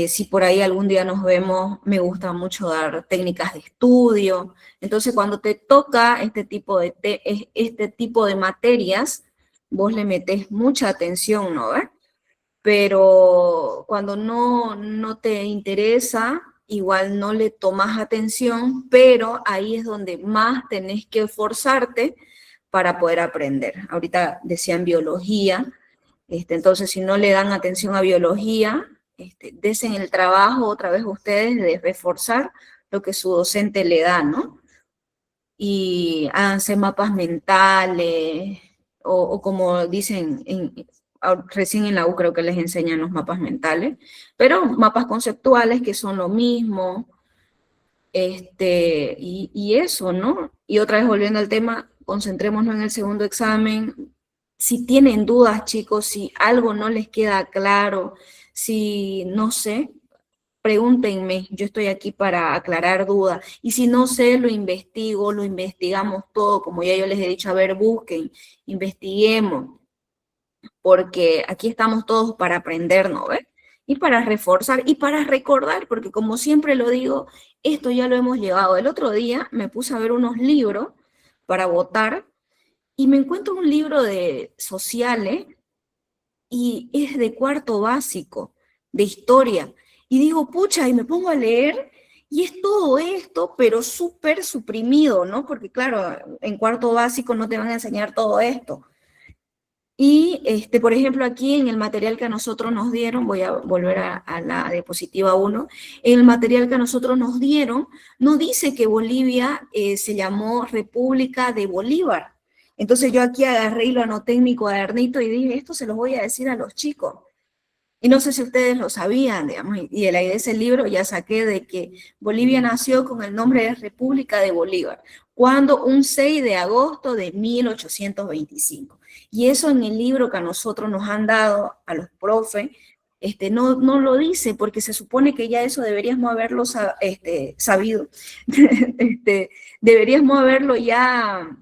Si por ahí algún día nos vemos, me gusta mucho dar técnicas de estudio. Entonces, cuando te toca este tipo de materias, vos le metés mucha atención, ¿no? Pero cuando no te interesa, igual no le tomas atención, pero ahí es donde más tenés que esforzarte para poder aprender. Ahorita decían biología, entonces si no le dan atención a biología, desen el trabajo otra vez ustedes de reforzar lo que su docente le da, ¿no? Y háganse mapas mentales, o como dicen, recién en la U creo que les enseñan los mapas mentales, pero mapas conceptuales que son lo mismo, y eso, ¿no? Y otra vez volviendo al tema, concentrémonos en el segundo examen. Si tienen dudas, chicos, si algo no les queda claro, si no sé, pregúntenme, yo estoy aquí para aclarar dudas. Y si no sé, lo investigo, lo investigamos todo, como ya yo les he dicho, a ver, busquen, investiguemos, porque aquí estamos todos para aprender, ¿no ves? Y para reforzar y para recordar, porque como siempre lo digo, esto ya lo hemos llevado. El otro día me puse a ver unos libros para votar y me encuentro un libro de sociales y es de cuarto básico, de historia. Y digo, pucha, y me pongo a leer y es todo esto, pero súper suprimido, ¿no? Porque claro, en cuarto básico no te van a enseñar todo esto. Y, por ejemplo, aquí en el material que a nosotros nos dieron, voy a volver a la diapositiva 1, en el material que a nosotros nos dieron, no dice que Bolivia se llamó República de Bolívar. Entonces yo aquí agarré y lo anoté en mi cuadernito y dije, esto se los voy a decir a los chicos. Y no sé si ustedes lo sabían, digamos, y de la idea de ese libro ya saqué de que Bolivia nació con el nombre de República de Bolívar, cuando un 6 de agosto de 1825. Y eso en el libro que a nosotros nos han dado, a los profes, no lo dice, porque se supone que ya eso deberíamos haberlo sabido, deberíamos haberlo ya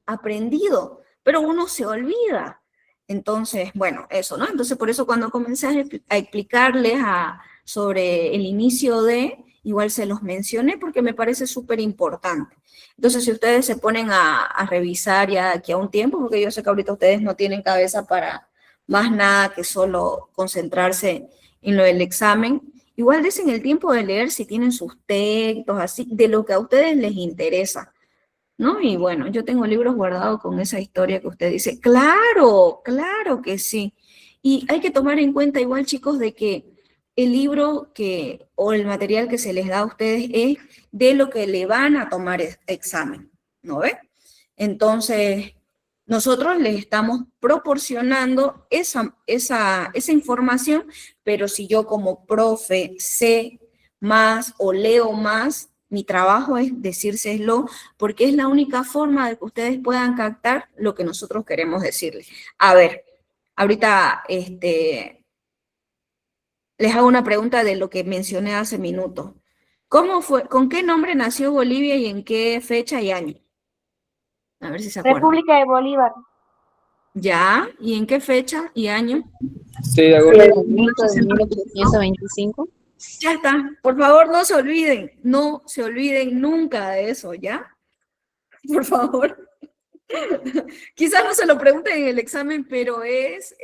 aprendido, pero uno se olvida. Entonces, bueno, eso, ¿no? Entonces, por eso cuando comencé a explicarles sobre el inicio de, igual se los mencioné porque me parece súper importante. Entonces, si ustedes se ponen a revisar ya aquí a un tiempo, porque yo sé que ahorita ustedes no tienen cabeza para más nada que solo concentrarse en lo del examen, igual desen el tiempo de leer si tienen sus textos, así, de lo que a ustedes les interesa, ¿no? Y bueno, yo tengo libros guardados con esa historia que usted dice. Claro, claro que sí. Y hay que tomar en cuenta igual, chicos, de que el libro o el material que se les da a ustedes es de lo que le van a tomar examen, ¿no ve? Entonces, nosotros les estamos proporcionando esa información, pero si yo como profe sé más o leo más, mi trabajo es decírselo, porque es la única forma de que ustedes puedan captar lo que nosotros queremos decirles. A ver, ahorita les hago una pregunta de lo que mencioné hace minutos. ¿Cómo fue, con qué nombre nació Bolivia y en qué fecha y año? A ver si se acuerdan. República de Bolívar. ¿Ya? ¿Y en qué fecha y año? Sí, de acuerdo. El aumento de 1825. Ya está. Por favor, no se olviden nunca de eso, ¿ya? Por favor. Quizás no se lo pregunten en el examen, pero es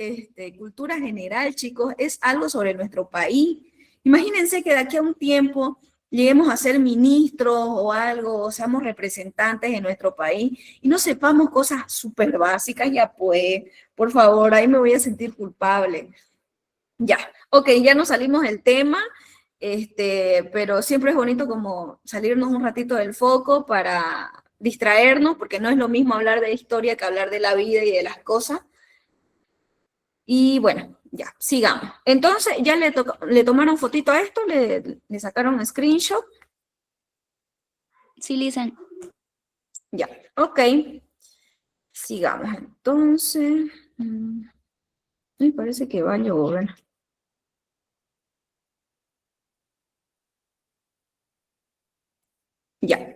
cultura general, chicos, es algo sobre nuestro país. Imagínense que de aquí a un tiempo lleguemos a ser ministros o algo, o seamos representantes en nuestro país y no sepamos cosas súper básicas, ya pues, por favor, ahí me voy a sentir culpable. Ya, ok, ya nos salimos del tema, pero siempre es bonito como salirnos un ratito del foco para distraernos, porque no es lo mismo hablar de historia que hablar de la vida y de las cosas. Y bueno, ya, sigamos. Entonces, ya le tomaron fotito a esto, le sacaron un screenshot. Sí, listen. Ya, ok. Sigamos. Entonces, me parece que va a llover. Ya,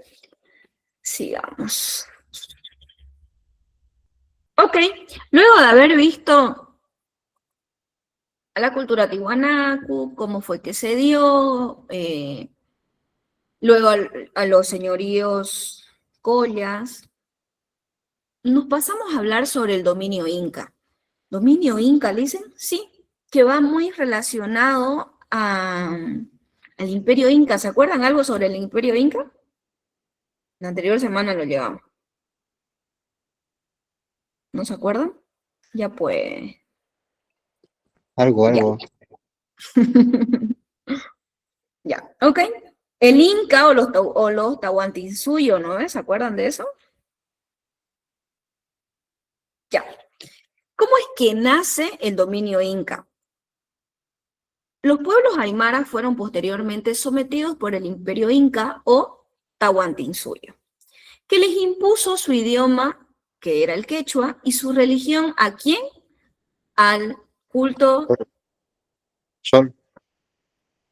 sigamos. Ok, luego de haber visto a la cultura tiwanaku, cómo fue que se dio, luego a los señoríos collas, nos pasamos a hablar sobre el dominio inca. ¿Dominio inca, dicen? Sí, que va muy relacionado al imperio inca. ¿Se acuerdan algo sobre el imperio inca? La anterior semana lo llevamos. ¿No se acuerdan? Ya pues. Algo. Ya, ok. El Inca o los Tahuantinsuyo, ¿no? ¿Se acuerdan de eso? Ya. ¿Cómo es que nace el dominio Inca? Los pueblos aymaras fueron posteriormente sometidos por el imperio Inca o Tahuantinsuyo, que les impuso su idioma, que era el quechua, y su religión, ¿a quién? Al culto, Sol.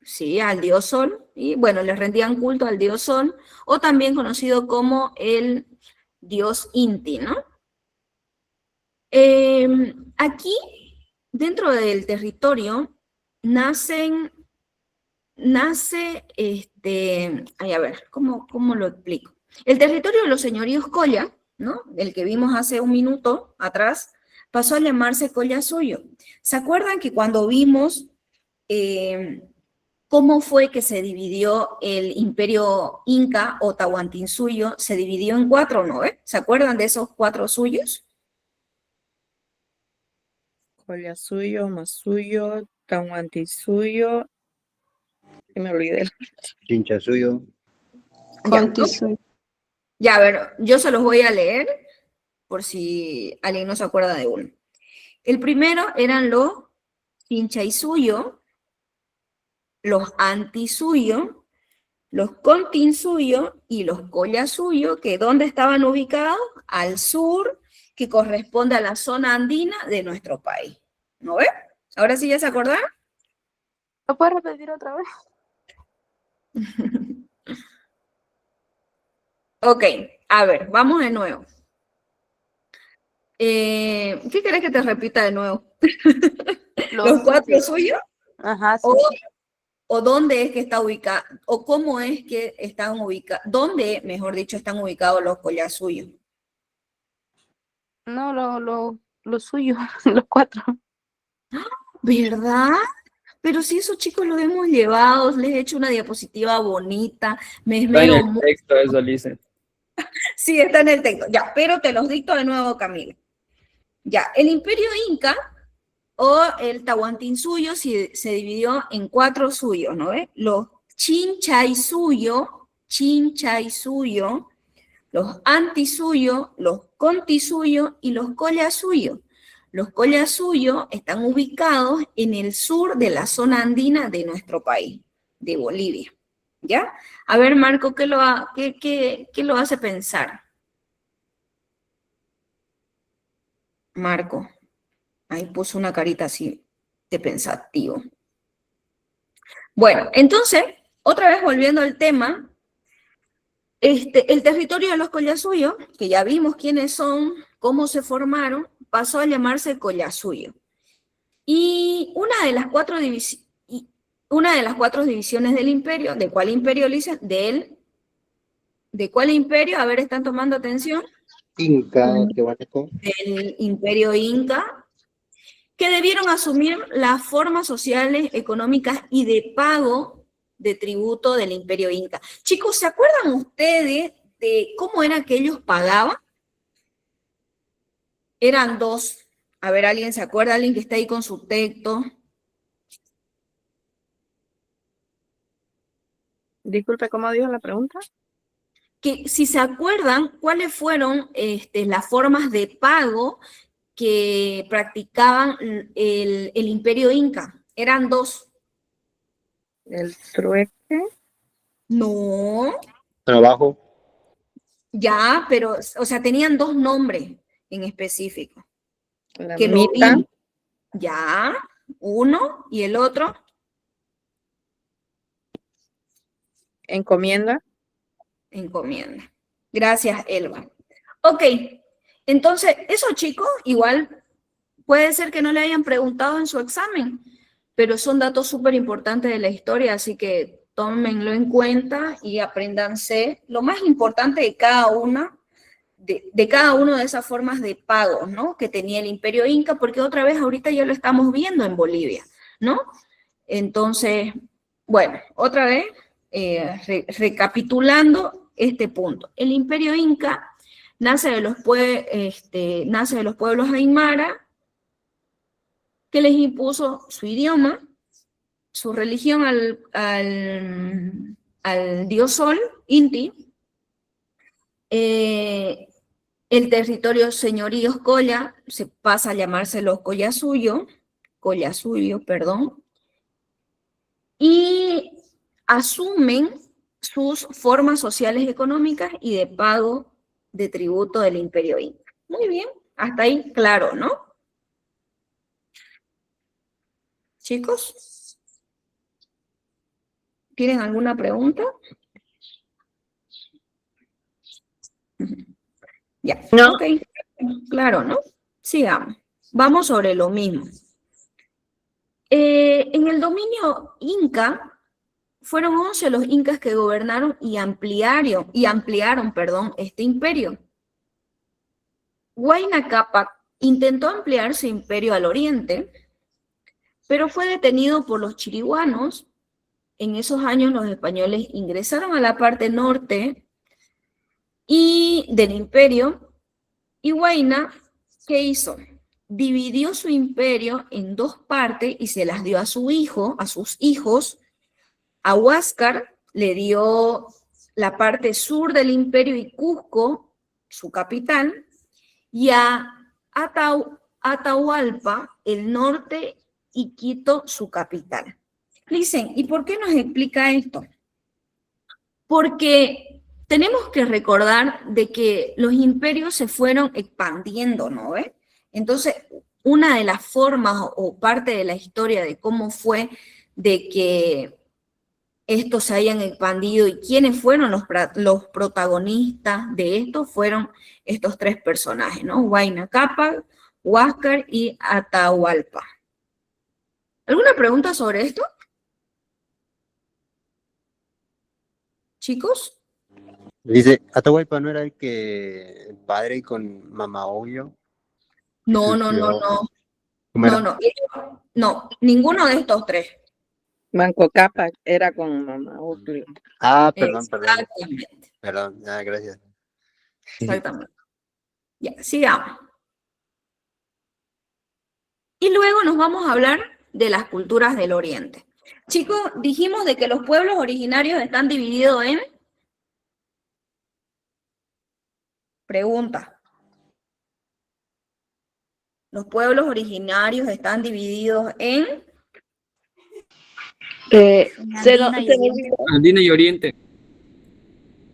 sí, al dios Sol, y bueno, les rendían culto al dios Sol, o también conocido como el dios Inti, ¿no? Aquí, dentro del territorio, nace, ay, a ver, ¿cómo lo explico? El territorio de los señoríos Colla, ¿no? El que vimos hace un minuto atrás, pasó a llamarse Collasuyo. ¿Se acuerdan que cuando vimos cómo fue que se dividió el imperio Inca o Tahuantinsuyo? Se dividió en 4, ¿no? ¿Se acuerdan de esos 4 suyos? Collasuyo, Masuyo, Tahuantinsuyo, y me olvidé. Chinchasuyo. Contisoy. Ya, a ver, yo se los voy a leer por si alguien no se acuerda de uno. El primero eran los Chinchaysuyo, los Antisuyo, los Continsuyo y los Collasuyo, que ¿dónde estaban ubicados? Al sur, que corresponde a la zona andina de nuestro país. ¿No ves? Ahora sí ya se acordaron. ¿Lo puedes repetir otra vez? Ok, a ver, vamos de nuevo. ¿Qué querés que te repita de nuevo? ¿Los 4 suyos? Ajá, sí. ¿O dónde es que está ubicado? ¿O cómo es que están ubicados? ¿Dónde, mejor dicho, están ubicados los Collasuyo? No, lo suyo, los 4. ¿Verdad? Pero si esos chicos los hemos llevado, les he hecho una diapositiva bonita, me Está en esmero el mucho. texto eso, Lice. Sí, está en el texto. Ya, pero te los dicto de nuevo, Camila. Ya, el imperio Inca o el Tahuantinsuyo se dividió en 4 suyos, ¿no ves? Los Chinchaysuyo, los Antisuyo, los Contisuyo y los Collasuyo. Los Collasuyo están ubicados en el sur de la zona andina de nuestro país, de Bolivia. ¿Ya? A ver, Marco, ¿qué lo hace pensar? Marco, ahí puso una carita así de pensativo. Bueno, entonces, otra vez volviendo al tema, el territorio de los Collasuyo, que ya vimos quiénes son, cómo se formaron, pasó a llamarse Collasuyo. Y una de las 4 divisiones del imperio, ¿de cuál imperio, Lisa? ¿De cuál imperio? A ver, ¿están tomando atención? Inca, Tehuantepec. Del imperio Inca, que debieron asumir las formas sociales, económicas y de pago de tributo del imperio Inca. Chicos, ¿se acuerdan ustedes de cómo era que ellos pagaban? Eran 2. A ver, ¿alguien se acuerda? ¿Alguien que está ahí con su texto? Disculpe, ¿cómo dijo la pregunta? Que si se acuerdan, ¿cuáles fueron las formas de pago que practicaban el imperio inca. Eran dos. El trueque. No, Trabajo. ya, pero, o sea, tenían dos nombres en específico. La Que lo mita. vi. Ya, uno y el otro. Encomienda. Encomienda. Gracias, Elba. Ok, entonces, esos chicos igual puede ser que no le hayan preguntado en su examen, pero son datos súper importantes de la historia, así que tómenlo en cuenta y apréndanse lo más importante de cada una, de cada una de esas formas de pago, ¿no? Que tenía el Imperio Inca, porque otra vez ahorita ya lo estamos viendo en Bolivia, ¿no? Entonces, bueno, otra vez, recapitulando este punto. El Imperio Inca nace de los pueblos aymara, que les impuso su idioma, su religión al dios Sol, Inti, el territorio señoríos Colla se pasa a llamarse los Collasuyo, perdón, y asumen sus formas sociales y económicas y de pago de tributo del Imperio Inca. Muy bien, hasta ahí claro, ¿no? Chicos, ¿tienen alguna pregunta? Ya, No. ok, claro, ¿no? Sigamos. Vamos sobre lo mismo. En el dominio inca, fueron 11 los incas que gobernaron y ampliaron, este imperio. Huayna Cápac intentó ampliar su imperio al oriente, pero fue detenido por los chiriguanos. En esos años los españoles ingresaron a la parte norte del imperio, y Huayna, ¿qué hizo? Dividió su imperio en dos partes y se las dio a sus hijos. A Huáscar le dio la parte sur del imperio y Cusco, su capital, y a Atahualpa, el norte, y Quito, su capital. Dicen, ¿y por qué nos explica esto? Porque tenemos que recordar de que los imperios se fueron expandiendo, ¿no ves? Entonces, una de las formas o parte de la historia de cómo fue de que estos se hayan expandido y quiénes fueron los protagonistas de esto fueron estos tres personajes, ¿no? Huayna Cápac, Huáscar y Atahualpa. ¿Alguna pregunta sobre esto? ¿Chicos? Dice, Atahualpa no era el padre con Mama Oyo. No. ¿Cómo era? No, ninguno de estos tres. Manco Cápac era con Mamá Oclio. Ah, perdón. Exactamente. Perdón, gracias. Exactamente. Ya, sigamos. Y luego nos vamos a hablar de las culturas del Oriente. Chicos, dijimos de que los pueblos originarios están divididos en... Pregunta. Los pueblos originarios están divididos en... Andina y Oriente.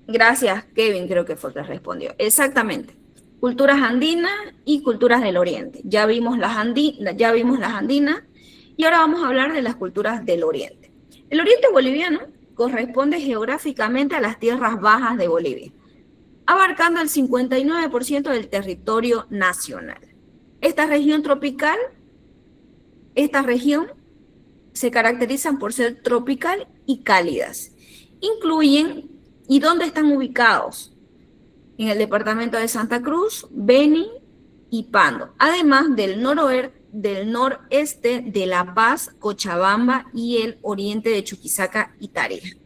Gracias, Kevin, creo que fue que respondió. Exactamente. Culturas andinas y culturas del Oriente. Ya vimos las andinas y ahora vamos a hablar de las culturas del Oriente. El Oriente boliviano corresponde geográficamente a las tierras bajas de Bolivia, abarcando el 59% del territorio nacional. Esta región se caracterizan por ser tropical y cálidas. Incluyen, ¿y dónde están ubicados? En el departamento de Santa Cruz, Beni y Pando, además del noreste de La Paz, Cochabamba y el oriente de Chuquisaca y Tarija.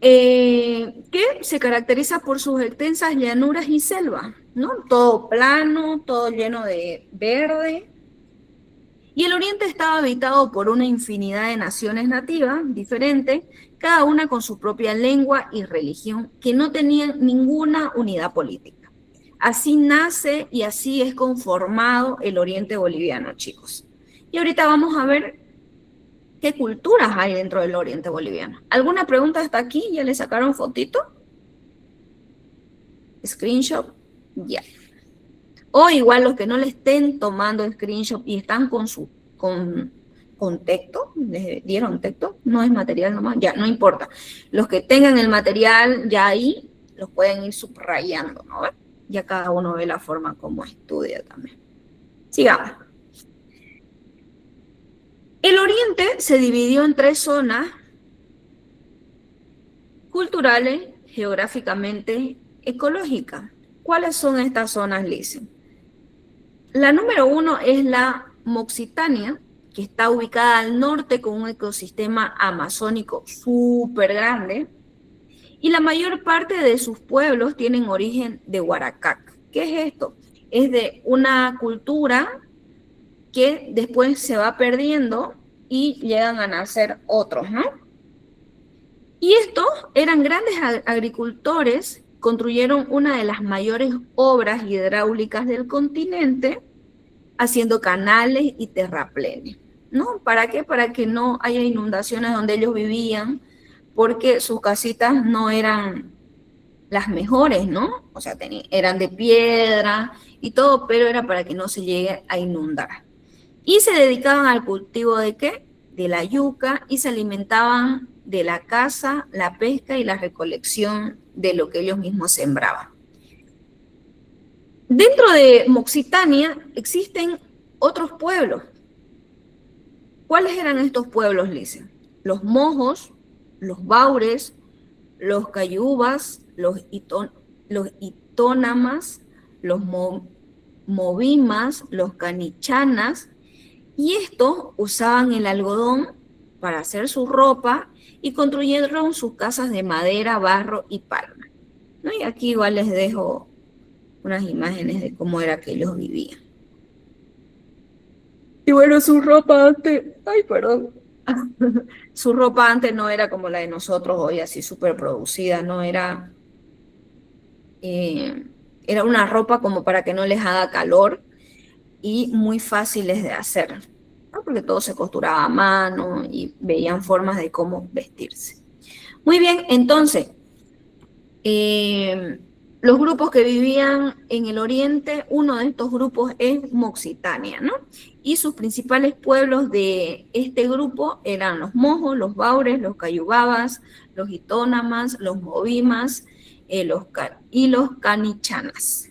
Que se caracteriza por sus extensas llanuras y selva, ¿no? Todo plano, todo lleno de verde. Y el oriente estaba habitado por una infinidad de naciones nativas diferentes, cada una con su propia lengua y religión, que no tenían ninguna unidad política. Así nace y así es conformado el oriente boliviano, chicos. Y ahorita vamos a ver qué culturas hay dentro del oriente boliviano. ¿Alguna pregunta hasta aquí? ¿Ya le sacaron fotito? ¿Screenshot? Ya. O igual los que no le estén tomando screenshot y están con texto, ¿les dieron texto? No es material nomás, ya, no importa. Los que tengan el material ya ahí, los pueden ir subrayando, ¿no? Ya cada uno ve la forma como estudia también. Sigamos. El oriente se dividió en 3 zonas culturales, geográficamente, ecológicas. ¿Cuáles son estas zonas, Lisen? La número 1 es la Moxitania, que está ubicada al norte con un ecosistema amazónico súper grande, y la mayor parte de sus pueblos tienen origen de Huaracac. ¿Qué es esto? Es de una cultura que después se va perdiendo y llegan a nacer otros, ¿no? Y estos eran grandes agricultores, construyeron una de las mayores obras hidráulicas del continente, haciendo canales y terraplenes, ¿no? ¿Para qué? Para que no haya inundaciones donde ellos vivían, porque sus casitas no eran las mejores, ¿no? O sea, eran de piedra y todo, pero era para que no se llegue a inundar. Y se dedicaban al cultivo ¿de qué? De la yuca, y se alimentaban de la caza, la pesca y la recolección de lo que ellos mismos sembraban. Dentro de Moxitania existen otros pueblos. ¿Cuáles eran estos pueblos, Lisen? Los mojos, los baures, los cayubas, los itónamas, los movimas, los canichanas, y estos usaban el algodón para hacer su ropa y construyeron sus casas de madera, barro y palma, ¿no? Y aquí igual les dejo unas imágenes de cómo era que ellos vivían. Y bueno, su ropa antes, ay, perdón, su ropa antes no era como la de nosotros hoy, así súper producida, no era, era una ropa como para que no les haga calor y muy fáciles de hacer, ¿no? Porque todo se costuraba a mano y veían formas de cómo vestirse. Muy bien, entonces, los grupos que vivían en el oriente, uno de estos grupos es Moxitania, ¿no? Y sus principales pueblos de este grupo eran los mojos, los baures, los cayubabas, los itónamas, los movimas y los canichanas.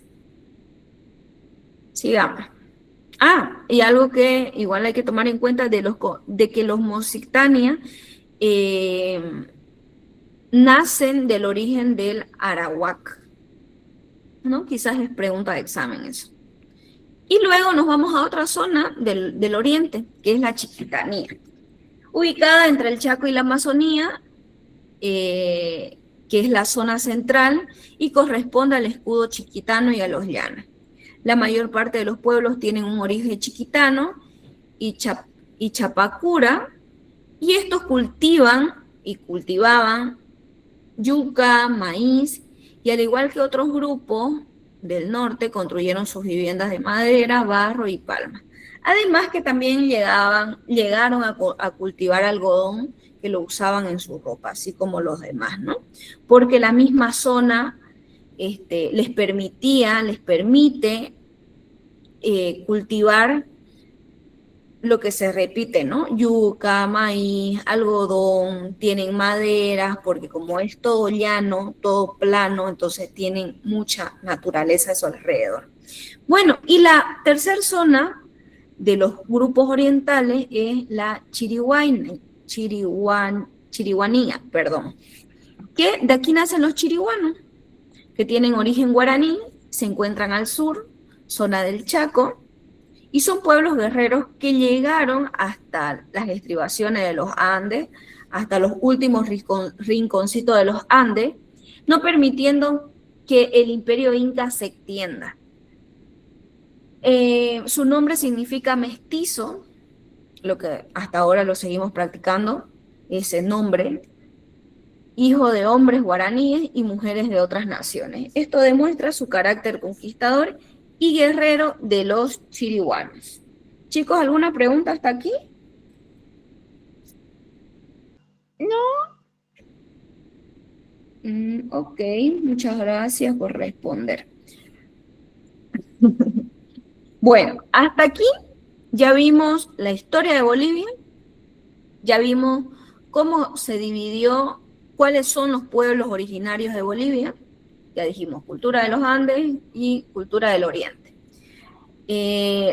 Sigamos. Ah, y algo que igual hay que tomar en cuenta de que los Moxitania nacen del origen del Arawak, ¿no? Quizás es pregunta de examen eso. Y luego nos vamos a otra zona del oriente, que es la Chiquitanía, ubicada entre el Chaco y la Amazonía, que es la zona central y corresponde al escudo chiquitano y a los llanos. La mayor parte de los pueblos tienen un origen chiquitano y chapacura, y estos cultivaban yuca, maíz, y al igual que otros grupos del norte, construyeron sus viviendas de madera, barro y palma. Además que también llegaron a cultivar algodón, que lo usaban en su ropa, así como los demás, ¿no? Porque la misma zona les permite cultivar lo que se repite, ¿no? Yuca, maíz, algodón, tienen maderas, porque como es todo llano, todo plano, entonces tienen mucha naturaleza a su alrededor. Bueno, y la tercera zona de los grupos orientales es la chirihuanía, que de aquí nacen los chiriguanos, que tienen origen guaraní, se encuentran al sur, zona del Chaco, y son pueblos guerreros que llegaron hasta las estribaciones de los Andes, hasta los últimos rinconcitos de los Andes, no permitiendo que el imperio inca se extienda. Su nombre significa mestizo, lo que hasta ahora lo seguimos practicando, ese nombre, hijo de hombres guaraníes y mujeres de otras naciones. Esto demuestra su carácter conquistador y guerrero de los chiriguanos. Chicos, ¿alguna pregunta hasta aquí? Ok, muchas gracias por responder. Bueno, hasta aquí ya vimos la historia de Bolivia, ya vimos cómo se dividió, cuáles son los pueblos originarios de Bolivia, ya dijimos cultura de los Andes y cultura del Oriente.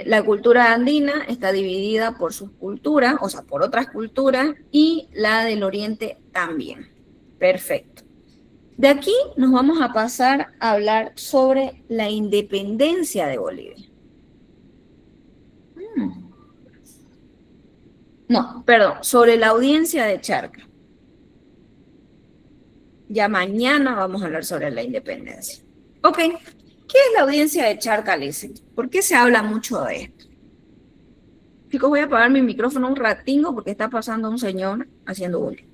La cultura andina está dividida por sus culturas, o sea, por otras culturas, y la del Oriente también. Perfecto. De aquí nos vamos a pasar a hablar sobre la independencia de Bolivia. No, perdón, sobre la audiencia de Charca. Ya mañana vamos a hablar sobre la independencia. Ok, ¿qué es la audiencia de Charca, Lizzy? ¿Por qué se habla mucho de esto? Chicos, voy a apagar mi micrófono un ratingo porque está pasando un señor haciendo bullying.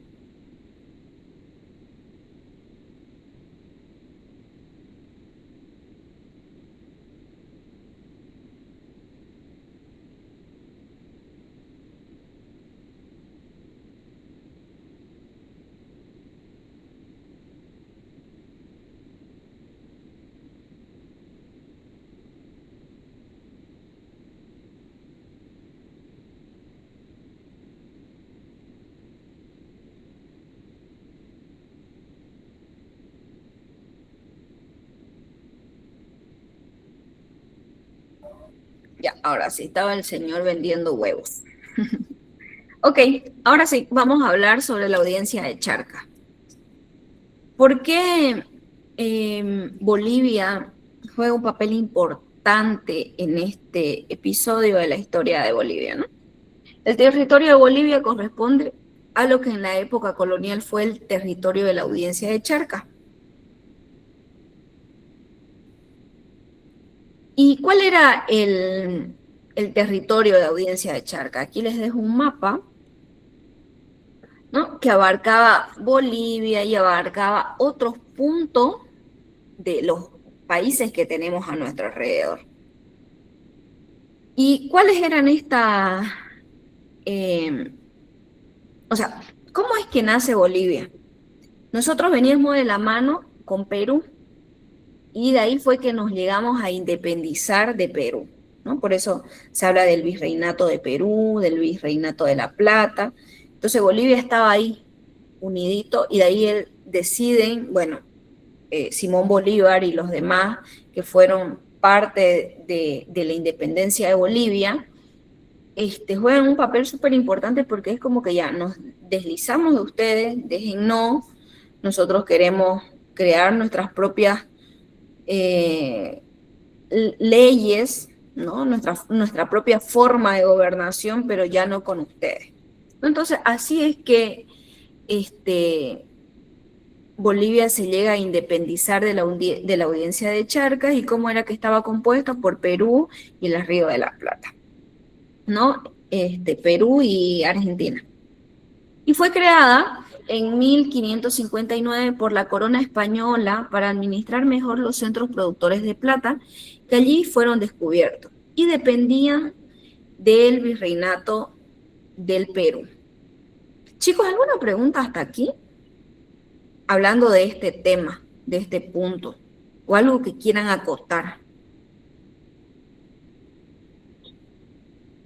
Ya, ahora sí, estaba el señor vendiendo huevos. Ok, ahora sí, vamos a hablar sobre la audiencia de Charca. ¿Por qué Bolivia juega un papel importante en este episodio de la historia de Bolivia, ¿no? El territorio de Bolivia corresponde a lo que en la época colonial fue el territorio de la audiencia de Charca. ¿Y cuál era el territorio de audiencia de Charca? Aquí les dejo un mapa, ¿no? Que abarcaba Bolivia y abarcaba otros puntos de los países que tenemos a nuestro alrededor. ¿Y cuáles eran estas? O sea, ¿cómo es que nace Bolivia? Nosotros veníamos de la mano con Perú y de ahí fue que nos llegamos a independizar de Perú, ¿no? Por eso se habla del virreinato de Perú, del virreinato de La Plata. Entonces Bolivia estaba ahí unidito y de ahí deciden, bueno, Simón Bolívar y los demás que fueron parte de la independencia de Bolivia, juegan un papel súper importante porque es como que ya nos deslizamos de ustedes, déjennos, nosotros queremos crear nuestras propias leyes, ¿no? Nuestra propia forma de gobernación, pero ya no con ustedes. Entonces, así es que Bolivia se llega a independizar de la audiencia de Charcas y cómo era que estaba compuesta por Perú y el Río de la Plata, ¿no? Perú y Argentina. Y fue creada en 1559 por la corona española para administrar mejor los centros productores de plata que allí fueron descubiertos y dependían del virreinato del Perú. Chicos, ¿alguna pregunta hasta aquí? Hablando de este tema, de este punto, o algo que quieran acotar.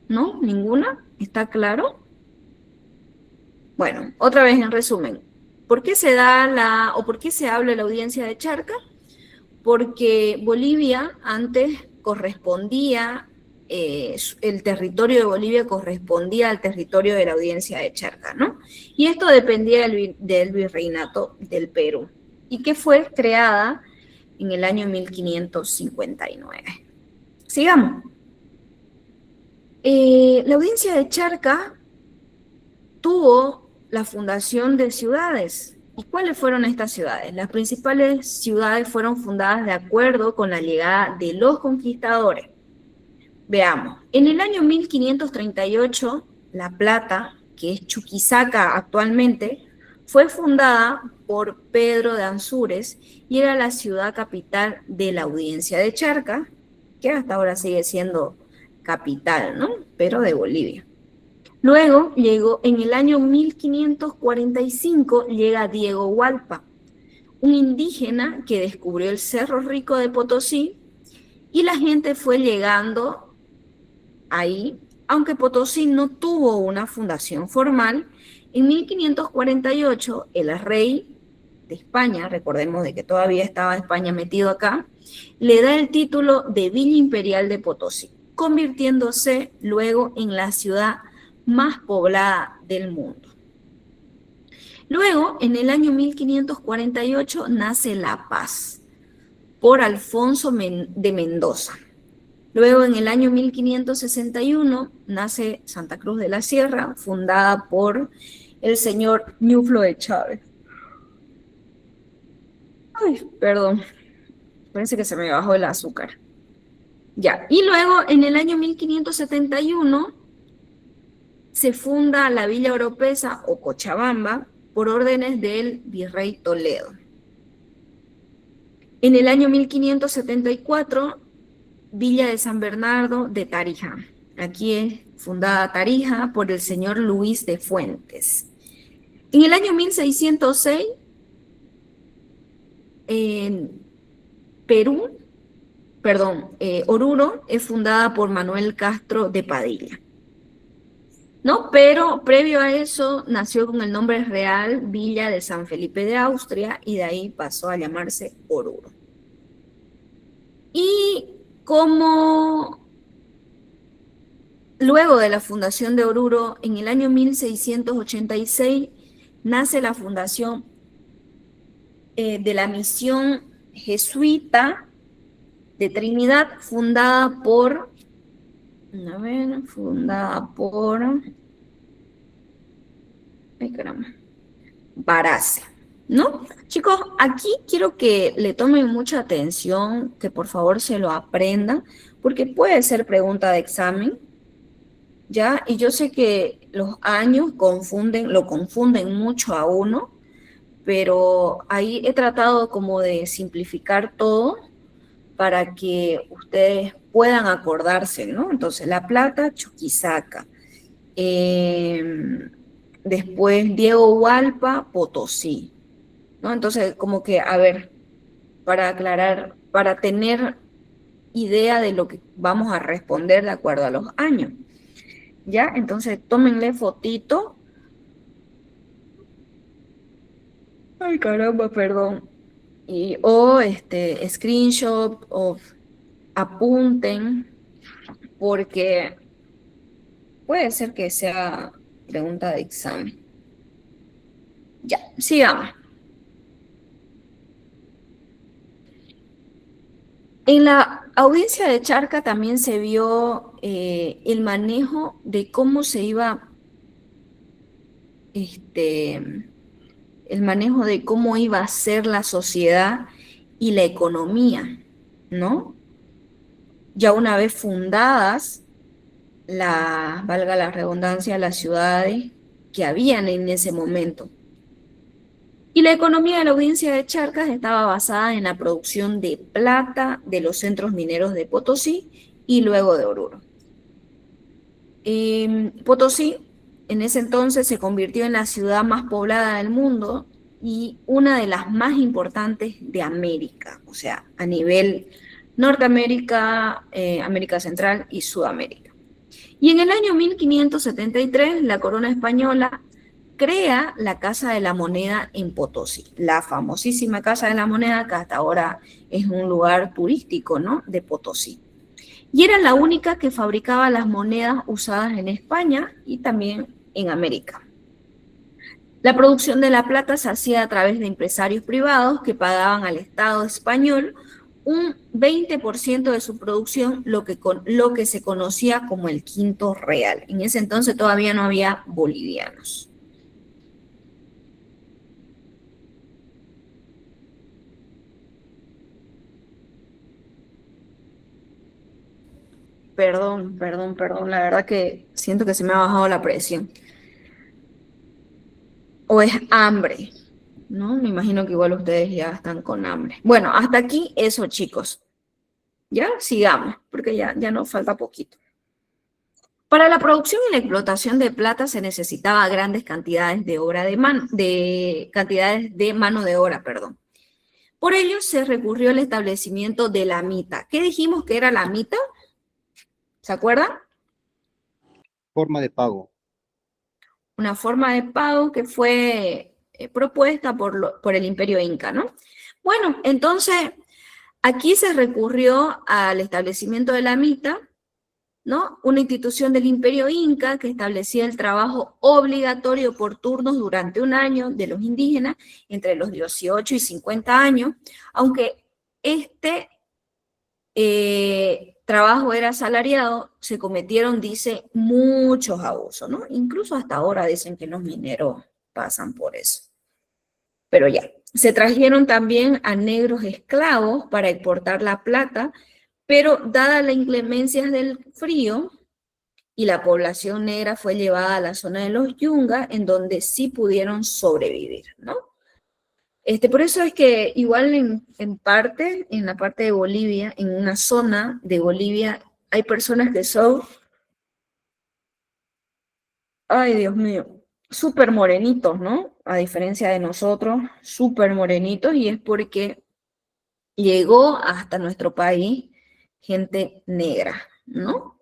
¿No? ¿Ninguna? ¿Está claro? Bueno, otra vez en resumen, ¿por qué se da por qué se habla de la audiencia de Charca? Porque Bolivia antes correspondía, el territorio de Bolivia correspondía al territorio de la audiencia de Charca, ¿no? Y esto dependía del virreinato del Perú, y que fue creada en el año 1559. Sigamos. La audiencia de Charca tuvo la fundación de ciudades. ¿Y cuáles fueron estas ciudades? Las principales ciudades fueron fundadas de acuerdo con la llegada de los conquistadores. Veamos, en el año 1538, La Plata, que es Chuquisaca actualmente, Fue fundada por Pedro de Ansúrez y era la ciudad capital de la Audiencia de Charcas, que hasta ahora sigue siendo capital, ¿no? Pero de Bolivia. Luego llegó, en el año 1545, llega Diego Hualpa, un indígena que descubrió el Cerro Rico de Potosí, y la gente fue llegando ahí, aunque Potosí no tuvo una fundación formal. En 1548, el rey de España, recordemos de que todavía estaba España metido acá, le da el título de Villa Imperial de Potosí, convirtiéndose luego en la ciudad más poblada del mundo. Luego, en el año 1548, nace La Paz por Alfonso de Mendoza. Luego, en el año 1561, nace Santa Cruz de la Sierra, fundada por el señor Ñuflo de Chávez. Ay, perdón, parece que se me bajó el azúcar. Ya, y luego, en el año 1571, se funda la Villa Oropesa o Cochabamba por órdenes del virrey Toledo. En el año 1574, Villa de San Bernardo de Tarija. Aquí es fundada Tarija por el señor Luis de Fuentes. En el año 1606, en Perú, Oruro es fundada por Manuel Castro de Padilla. ¿No? Pero previo a eso nació con el nombre real Villa de San Felipe de Austria y de ahí pasó a llamarse Oruro. Y como luego de la fundación de Oruro, en el año 1686, nace la fundación de la misión jesuita de Trinidad, fundada por Barace, ¿no? Chicos, aquí quiero que le tomen mucha atención, que por favor se lo aprendan, porque puede ser pregunta de examen, ¿ya? Y yo sé que los años lo confunden mucho a uno, pero ahí he tratado como de simplificar todo para que ustedes puedan acordarse, ¿no? Entonces, La Plata, Chuquisaca. Después, Diego Hualpa, Potosí, ¿no? Entonces, como que, a ver, para aclarar, para tener idea de lo que vamos a responder de acuerdo a los años, ¿ya? Entonces, tómenle fotito. Ay, caramba, perdón. O screenshot o apunten, porque puede ser que sea pregunta de examen. Ya, sigamos. En la audiencia de Charca también se vio el manejo de cómo se iba, el manejo de cómo iba a ser la sociedad y la economía, ¿no? Ya una vez fundadas, valga la redundancia, las ciudades que habían en ese momento. Y la economía de la audiencia de Charcas estaba basada en la producción de plata de los centros mineros de Potosí y luego de Oruro. Potosí en ese entonces se convirtió en la ciudad más poblada del mundo y una de las más importantes de América, o sea, a nivel Norteamérica, América Central y Sudamérica. Y en el año 1573, la corona española crea la Casa de la Moneda en Potosí, la famosísima Casa de la Moneda, que hasta ahora es un lugar turístico, ¿no?, de Potosí. Y era la única que fabricaba las monedas usadas en España y también en América. La producción de la plata se hacía a través de empresarios privados que pagaban al Estado español un 20% de su producción, lo que se conocía como el quinto real. En ese entonces todavía no había bolivianos. Perdón, la verdad que siento que se me ha bajado la presión. ¿O es hambre? ¿No? Me imagino que igual ustedes ya están con hambre. Bueno, hasta aquí eso, chicos. Ya, sigamos, porque ya nos falta poquito. Para la producción y la explotación de plata se necesitaba grandes cantidades de mano de obra, perdón. Por ello se recurrió al establecimiento de la mita. ¿Qué dijimos que era la mita? ¿Se acuerdan? Forma de pago. Una forma de pago que fue propuesta por el Imperio Inca, ¿no? Bueno, entonces aquí se recurrió al establecimiento de la mita, ¿no? Una institución del Imperio Inca que establecía el trabajo obligatorio por turnos durante un año de los indígenas entre los 18 y 50 años, aunque este trabajo era asalariado, se cometieron, dice, muchos abusos, ¿no? Incluso hasta ahora dicen que los mineros pasan por eso. Pero ya, se trajeron también a negros esclavos para exportar la plata, pero dada las inclemencias del frío y la población negra fue llevada a la zona de los Yungas, en donde sí pudieron sobrevivir, ¿no? Por eso es que igual en la parte de Bolivia, en una zona de Bolivia, hay personas que son, ay Dios mío, súper morenitos, ¿no? A diferencia de nosotros, súper morenitos, y es porque llegó hasta nuestro país gente negra, ¿no?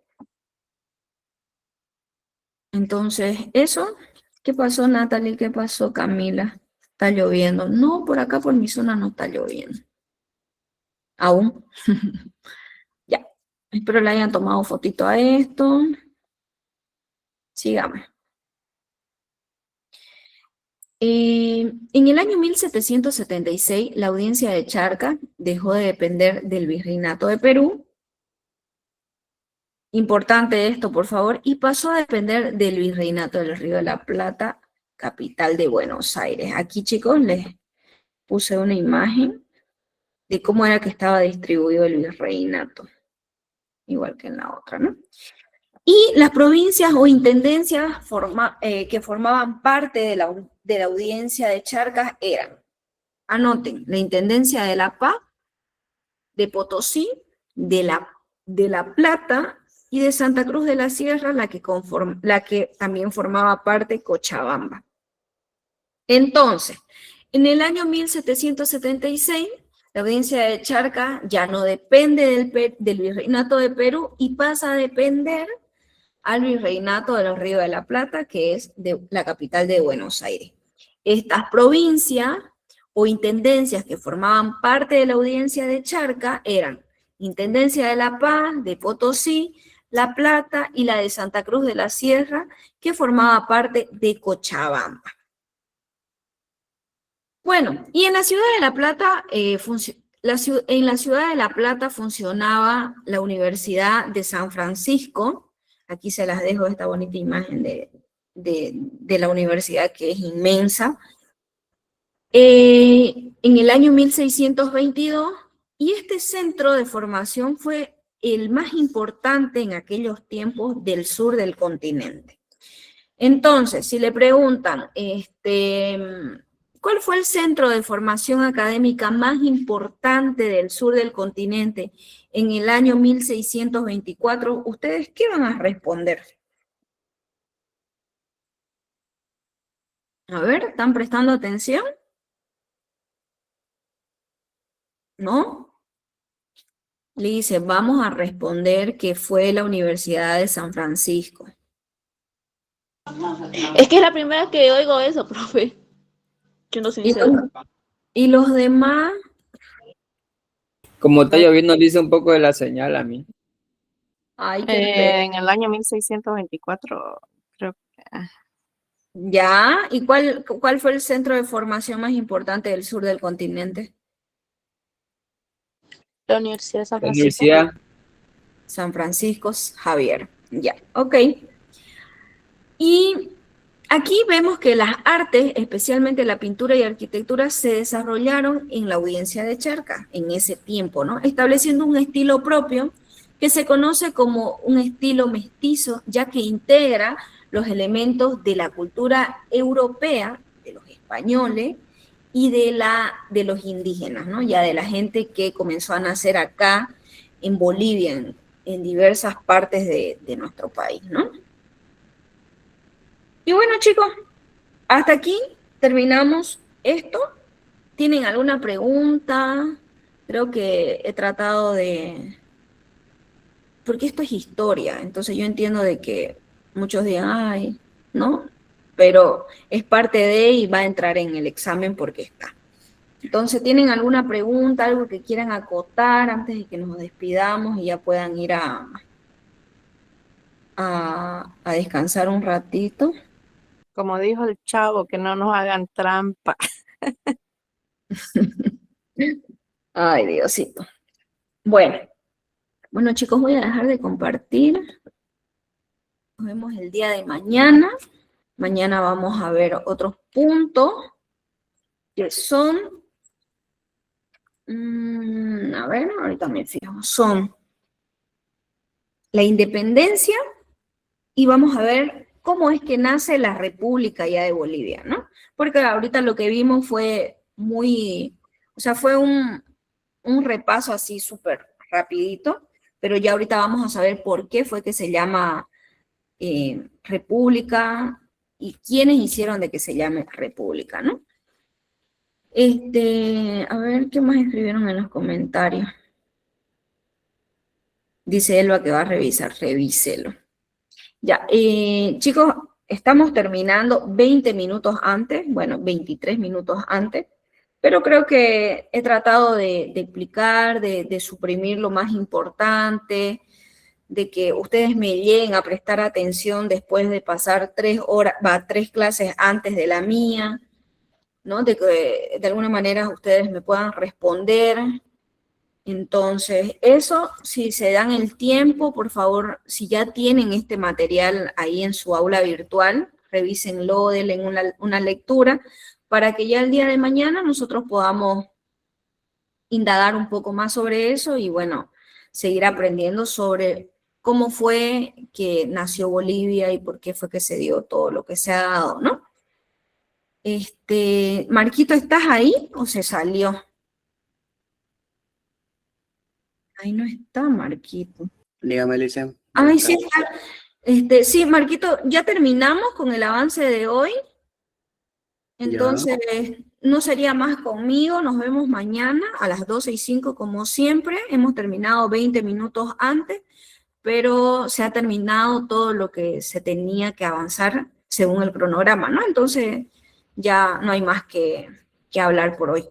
Entonces, eso, ¿qué pasó, Natalie? ¿Qué pasó, Camila? Está lloviendo. No, por acá, por mi zona, no está lloviendo. Aún. Ya. Espero le hayan tomado fotito a esto. Sigamos. En el año 1776, la audiencia de Charcas dejó de depender del Virreinato de Perú. Importante esto, por favor, y pasó a depender del Virreinato del Río de la Plata, capital de Buenos Aires. Aquí, chicos, les puse una imagen de cómo era que estaba distribuido el virreinato, igual que en la otra, ¿no? Y las provincias o intendencias que formaban parte de la audiencia de Charcas eran, anoten, la Intendencia de La Paz, de Potosí, de La Plata y de Santa Cruz de la Sierra, la que también formaba parte Cochabamba. Entonces, en el año 1776, la audiencia de Charcas ya no depende del Virreinato de Perú y pasa a depender al Virreinato de los Ríos de la Plata, que es la capital de Buenos Aires. Estas provincias o intendencias que formaban parte de la audiencia de Charcas eran Intendencia de La Paz, de Potosí, La Plata y la de Santa Cruz de la Sierra, que formaba parte de Cochabamba. Bueno, y en la ciudad de La Plata, en la ciudad de La Plata funcionaba la Universidad de San Francisco. Aquí se las dejo esta bonita imagen de la universidad, que es inmensa. En el año 1622, y este centro de formación fue el más importante en aquellos tiempos del sur del continente. Entonces, si le preguntan, ¿cuál fue el centro de formación académica más importante del sur del continente en el año 1624? ¿Ustedes qué van a responder? A ver, ¿están prestando atención? ¿No? Le dice, vamos a responder que fue la Universidad de San Francisco. Es que es la primera que oigo eso, profe. Siendo sincero. ¿Y los demás? Como está lloviendo, dice un poco de la señal a mí. Ay, qué En el año 1624, creo que... ¿Ya? ¿Y cuál fue el centro de formación más importante del sur del continente? La Universidad de San La Francisco. universidad. San Francisco Javier. Ya, ok. Y aquí vemos que las artes, especialmente la pintura y arquitectura, se desarrollaron en la audiencia de Charcas en ese tiempo, ¿no? Estableciendo un estilo propio que se conoce como un estilo mestizo, ya que integra los elementos de la cultura europea de los españoles y de los indígenas, ¿no? Ya de la gente que comenzó a nacer acá en Bolivia, en diversas partes de nuestro país, ¿no? Y bueno, chicos, hasta aquí terminamos esto. ¿Tienen alguna pregunta? Creo que he tratado de... Porque esto es historia, entonces yo entiendo de que muchos digan, ay, ¿no? Pero es parte de y va a entrar en el examen porque está. Entonces, ¿tienen alguna pregunta, algo que quieran acotar antes de que nos despidamos y ya puedan ir a descansar un ratito? Como dijo el chavo, que no nos hagan trampa. Ay, Diosito. Bueno, chicos, voy a dejar de compartir. Nos vemos el día de mañana. Mañana vamos a ver otros puntos que son, a ver, ahorita me fijo, son la independencia y vamos a ver cómo es que nace la República ya de Bolivia, ¿no? Porque ahorita lo que vimos fue fue un repaso así súper rapidito, pero ya ahorita vamos a saber por qué fue que se llama República y quiénes hicieron de que se llame República, ¿no? A ver, ¿qué más escribieron en los comentarios? Dice Elba que va a revisar, revíselo. Ya, chicos, estamos terminando 20 minutos antes, bueno, 23 minutos antes, pero creo que he tratado de explicar, de suprimir lo más importante, de que ustedes me lleguen a prestar atención después de pasar 3 clases antes de la mía, ¿no? De que de alguna manera ustedes me puedan responder. Entonces, eso, si se dan el tiempo, por favor, si ya tienen este material ahí en su aula virtual, revísenlo, denle una lectura, para que ya el día de mañana nosotros podamos indagar un poco más sobre eso y, bueno, seguir aprendiendo sobre cómo fue que nació Bolivia y por qué fue que se dio todo lo que se ha dado, ¿no? Marquito, ¿estás ahí o se salió? Ahí no está Marquito. Dígame, Licen. Ay, sí está. Sí, Marquito, ya terminamos con el avance de hoy. Entonces, no sería más conmigo. Nos vemos mañana a las 12:05 como siempre. Hemos terminado 20 minutos antes, pero se ha terminado todo lo que se tenía que avanzar según el cronograma, ¿no? Entonces, ya no hay más que hablar por hoy.